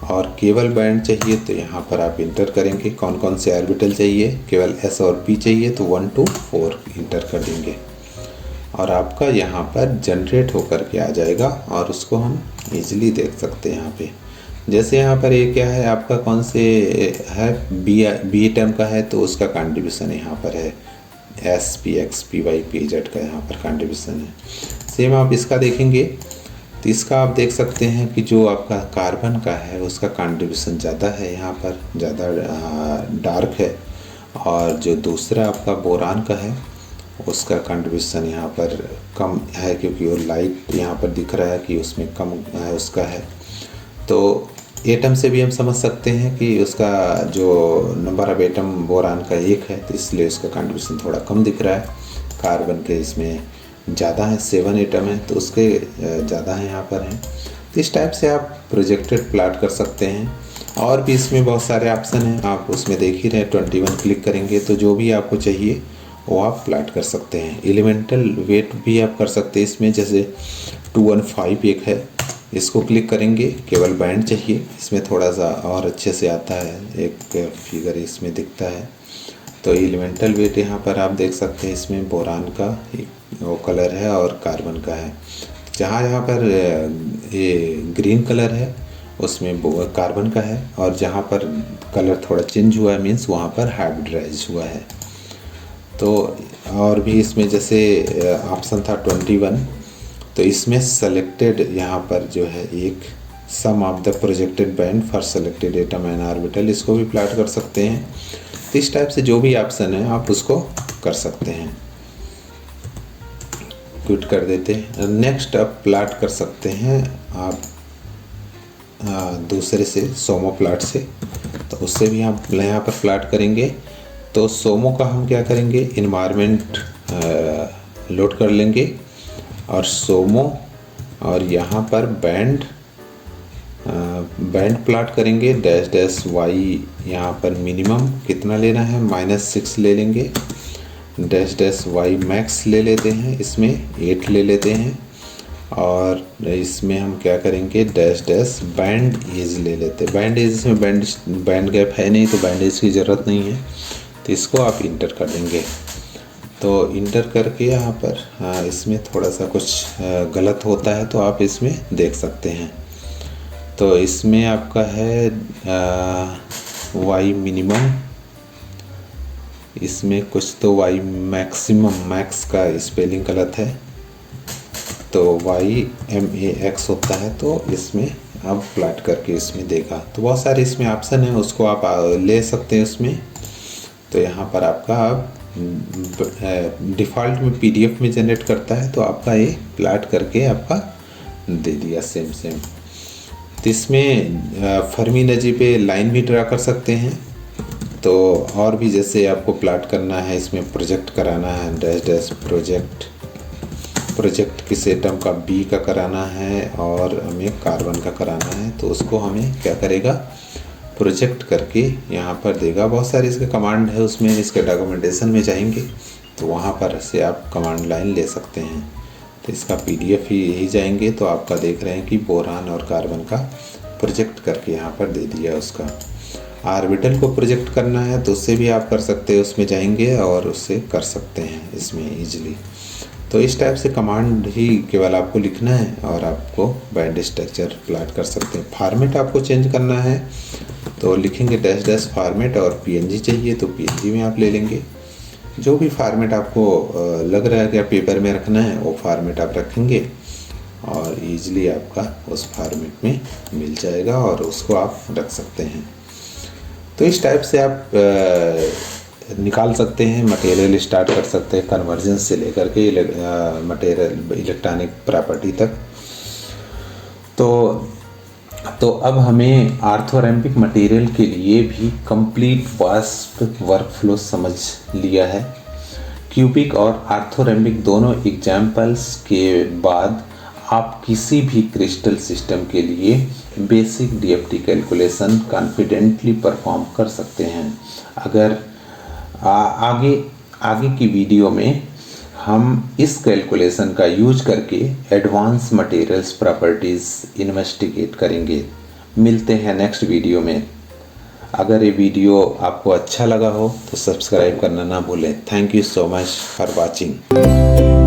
और केवल बैंड चाहिए तो यहाँ पर आप इंटर करेंगे कौन कौन से ऑर्बिटल चाहिए। केवल S और P चाहिए तो 1 to 4 इंटर कर देंगे और आपका यहाँ पर जनरेट होकर के आ जाएगा और उसको हम इजीली देख सकते हैं यहाँ पे। जैसे यहाँ पर ये क्या है आपका, कौन से है, बी एटम का है तो उसका कंट्रीब्यूशन यहाँ पर है, S P x P y P z का यहाँ पर कंट्रीब्यूशन है। सेम आप इसका देखेंगे तो इसका आप देख सकते हैं कि जो आपका कार्बन का है उसका कंट्रीब्यूशन ज़्यादा है, यहाँ पर ज़्यादा डार्क है, और जो दूसरा आपका बोरान का है उसका कंट्रीब्यूशन यहाँ पर कम है, क्योंकि वो लाइट यहाँ पर दिख रहा है कि उसमें कम है उसका है। तो एटम से भी हम समझ सकते हैं कि उसका जो नंबर ऑफ एटम बोरान का 1 है, तो इसलिए उसका कंट्रीब्यूशन थोड़ा कम दिख रहा है। कार्बन के इसमें ज़्यादा है, 7 एटम है तो उसके ज़्यादा है यहाँ पर हैं। तो इस टाइप से आप प्रोजेक्टेड प्लॉट कर सकते हैं। और भी इसमें बहुत सारे ऑप्शन हैं, आप उसमें देख ही रहे, 21 क्लिक करेंगे तो जो भी आपको चाहिए वो आप प्लॉट कर सकते हैं। एलिमेंटल वेट भी आप कर सकते हैं इसमें, जैसे 215 एक है, इसको क्लिक करेंगे, केवल बैंड चाहिए, इसमें थोड़ा सा और अच्छे से आता है, एक फिगर इसमें दिखता है। तो एलिमेंटल वेट यहाँ पर आप देख सकते हैं, इसमें बोरान का वो कलर है और कार्बन का है। जहाँ यहाँ पर ये ग्रीन कलर है उसमें कार्बन का है, और जहाँ पर कलर थोड़ा चेंज हुआ है मीन्स वहाँ पर हाइब्रिडाइज हुआ है। तो और भी इसमें जैसे ऑप्शन था 21, तो इसमें सेलेक्टेड यहाँ पर जो है एक sum of the projected band for selected atom and orbital, इसको भी प्लॉट कर सकते हैं। तो इस टाइप से जो भी ऑप्शन है आप उसको कर सकते हैं। क्विट कर देते हैं। नेक्स्ट आप प्लॉट कर सकते हैं आप दूसरे से, सोमो प्लॉट से, तो उससे भी आप यहाँ पर प्लॉट करेंगे। तो सोमो का हम क्या करेंगे, इन्वायरमेंट लोड कर लेंगे और सोमो, और यहाँ पर बैंड प्लॉट करेंगे, डैश डैश वाई यहाँ पर मिनिमम कितना लेना है, -6 ले लेंगे, डैश डैश वाई मैक्स ले लेते हैं, इसमें 8 ले लेते हैं, और इसमें हम क्या करेंगे, डैश डैश बैंड एज ले लेते हैं। बैंड एज इसमें बैंड गैप है नहीं तो बैंड एज की ज़रूरत नहीं है, तो इसको आप इंटर कर देंगे। तो इंटर करके यहाँ पर इसमें थोड़ा सा कुछ गलत होता है तो आप इसमें देख सकते हैं। तो इसमें आपका है वाई मिनिमम, इसमें कुछ तो वाई मैक्सिमम, मैक्स का स्पेलिंग गलत है, तो YMAX होता है, तो इसमें आप प्लॉट करके इसमें देखा। तो बहुत सारे इसमें ऑप्शन है, उसको आप ले सकते हैं उसमें। तो यहाँ पर आपका डिफ़ॉल्ट में PDF में जनरेट करता है, तो आपका ये प्लॉट करके आपका दे दिया सेम। तो इसमें फर्मी नजी पे लाइन भी ड्रा कर सकते हैं। तो और भी जैसे आपको प्लॉट करना है, इसमें प्रोजेक्ट कराना है, डैश डैश प्रोजेक्ट किस एटम का, B का कराना है और हमें कार्बन का कराना है, तो उसको हमें क्या करेगा, प्रोजेक्ट करके यहाँ पर देगा। बहुत सारे इसके कमांड है, उसमें इसके डॉक्यूमेंटेशन में जाएंगे तो वहाँ पर से आप कमांड लाइन ले सकते हैं। तो इसका PDF ही यही जाएंगे, तो आपका देख रहे हैं कि बोरान और कार्बन का प्रोजेक्ट करके यहाँ पर दे दिया। उसका ऑर्बिटल को प्रोजेक्ट करना है तो उससे भी आप कर सकते हैं, उसमें जाएंगे और उससे कर सकते हैं इसमें ईजिली। तो इस टाइप से कमांड ही केवल आपको लिखना है और आपको बैंड स्ट्रक्चर प्लॉट कर सकते हैं। फॉर्मेट आपको चेंज करना है तो लिखेंगे डैश डैश फॉर्मेट, और PNG चाहिए तो PNG में आप ले लेंगे। जो भी फॉर्मेट आपको लग रहा है कि आप पेपर में रखना है वो फॉर्मेट आप रखेंगे और ईजिली आपका उस फॉर्मेट में मिल जाएगा और उसको आप रख सकते हैं। तो इस टाइप से आप निकाल सकते हैं, मटेरियल स्टार्ट कर सकते हैं कन्वर्जन से लेकर के मटेरियल इलेक्ट्रॉनिक प्रॉपर्टी तक। तो अब हमें ऑर्थोरैम्बिक मटेरियल के लिए भी कंप्लीट वास्प वर्कफ्लो समझ लिया है। क्यूबिक और ऑर्थोरैम्बिक दोनों एग्जाम्पल्स के बाद आप किसी भी क्रिस्टल सिस्टम के लिए basic DFT calculation confidently perform कर सकते हैं। अगर आगे की वीडियो में हम इस कैलकुलेशन का यूज करके एडवांस मटेरियल्स प्रॉपर्टीज़ इन्वेस्टिगेट करेंगे। मिलते हैं नेक्स्ट वीडियो में। अगर ये वीडियो आपको अच्छा लगा हो तो सब्सक्राइब करना ना भूलें। Thank you so much for watching.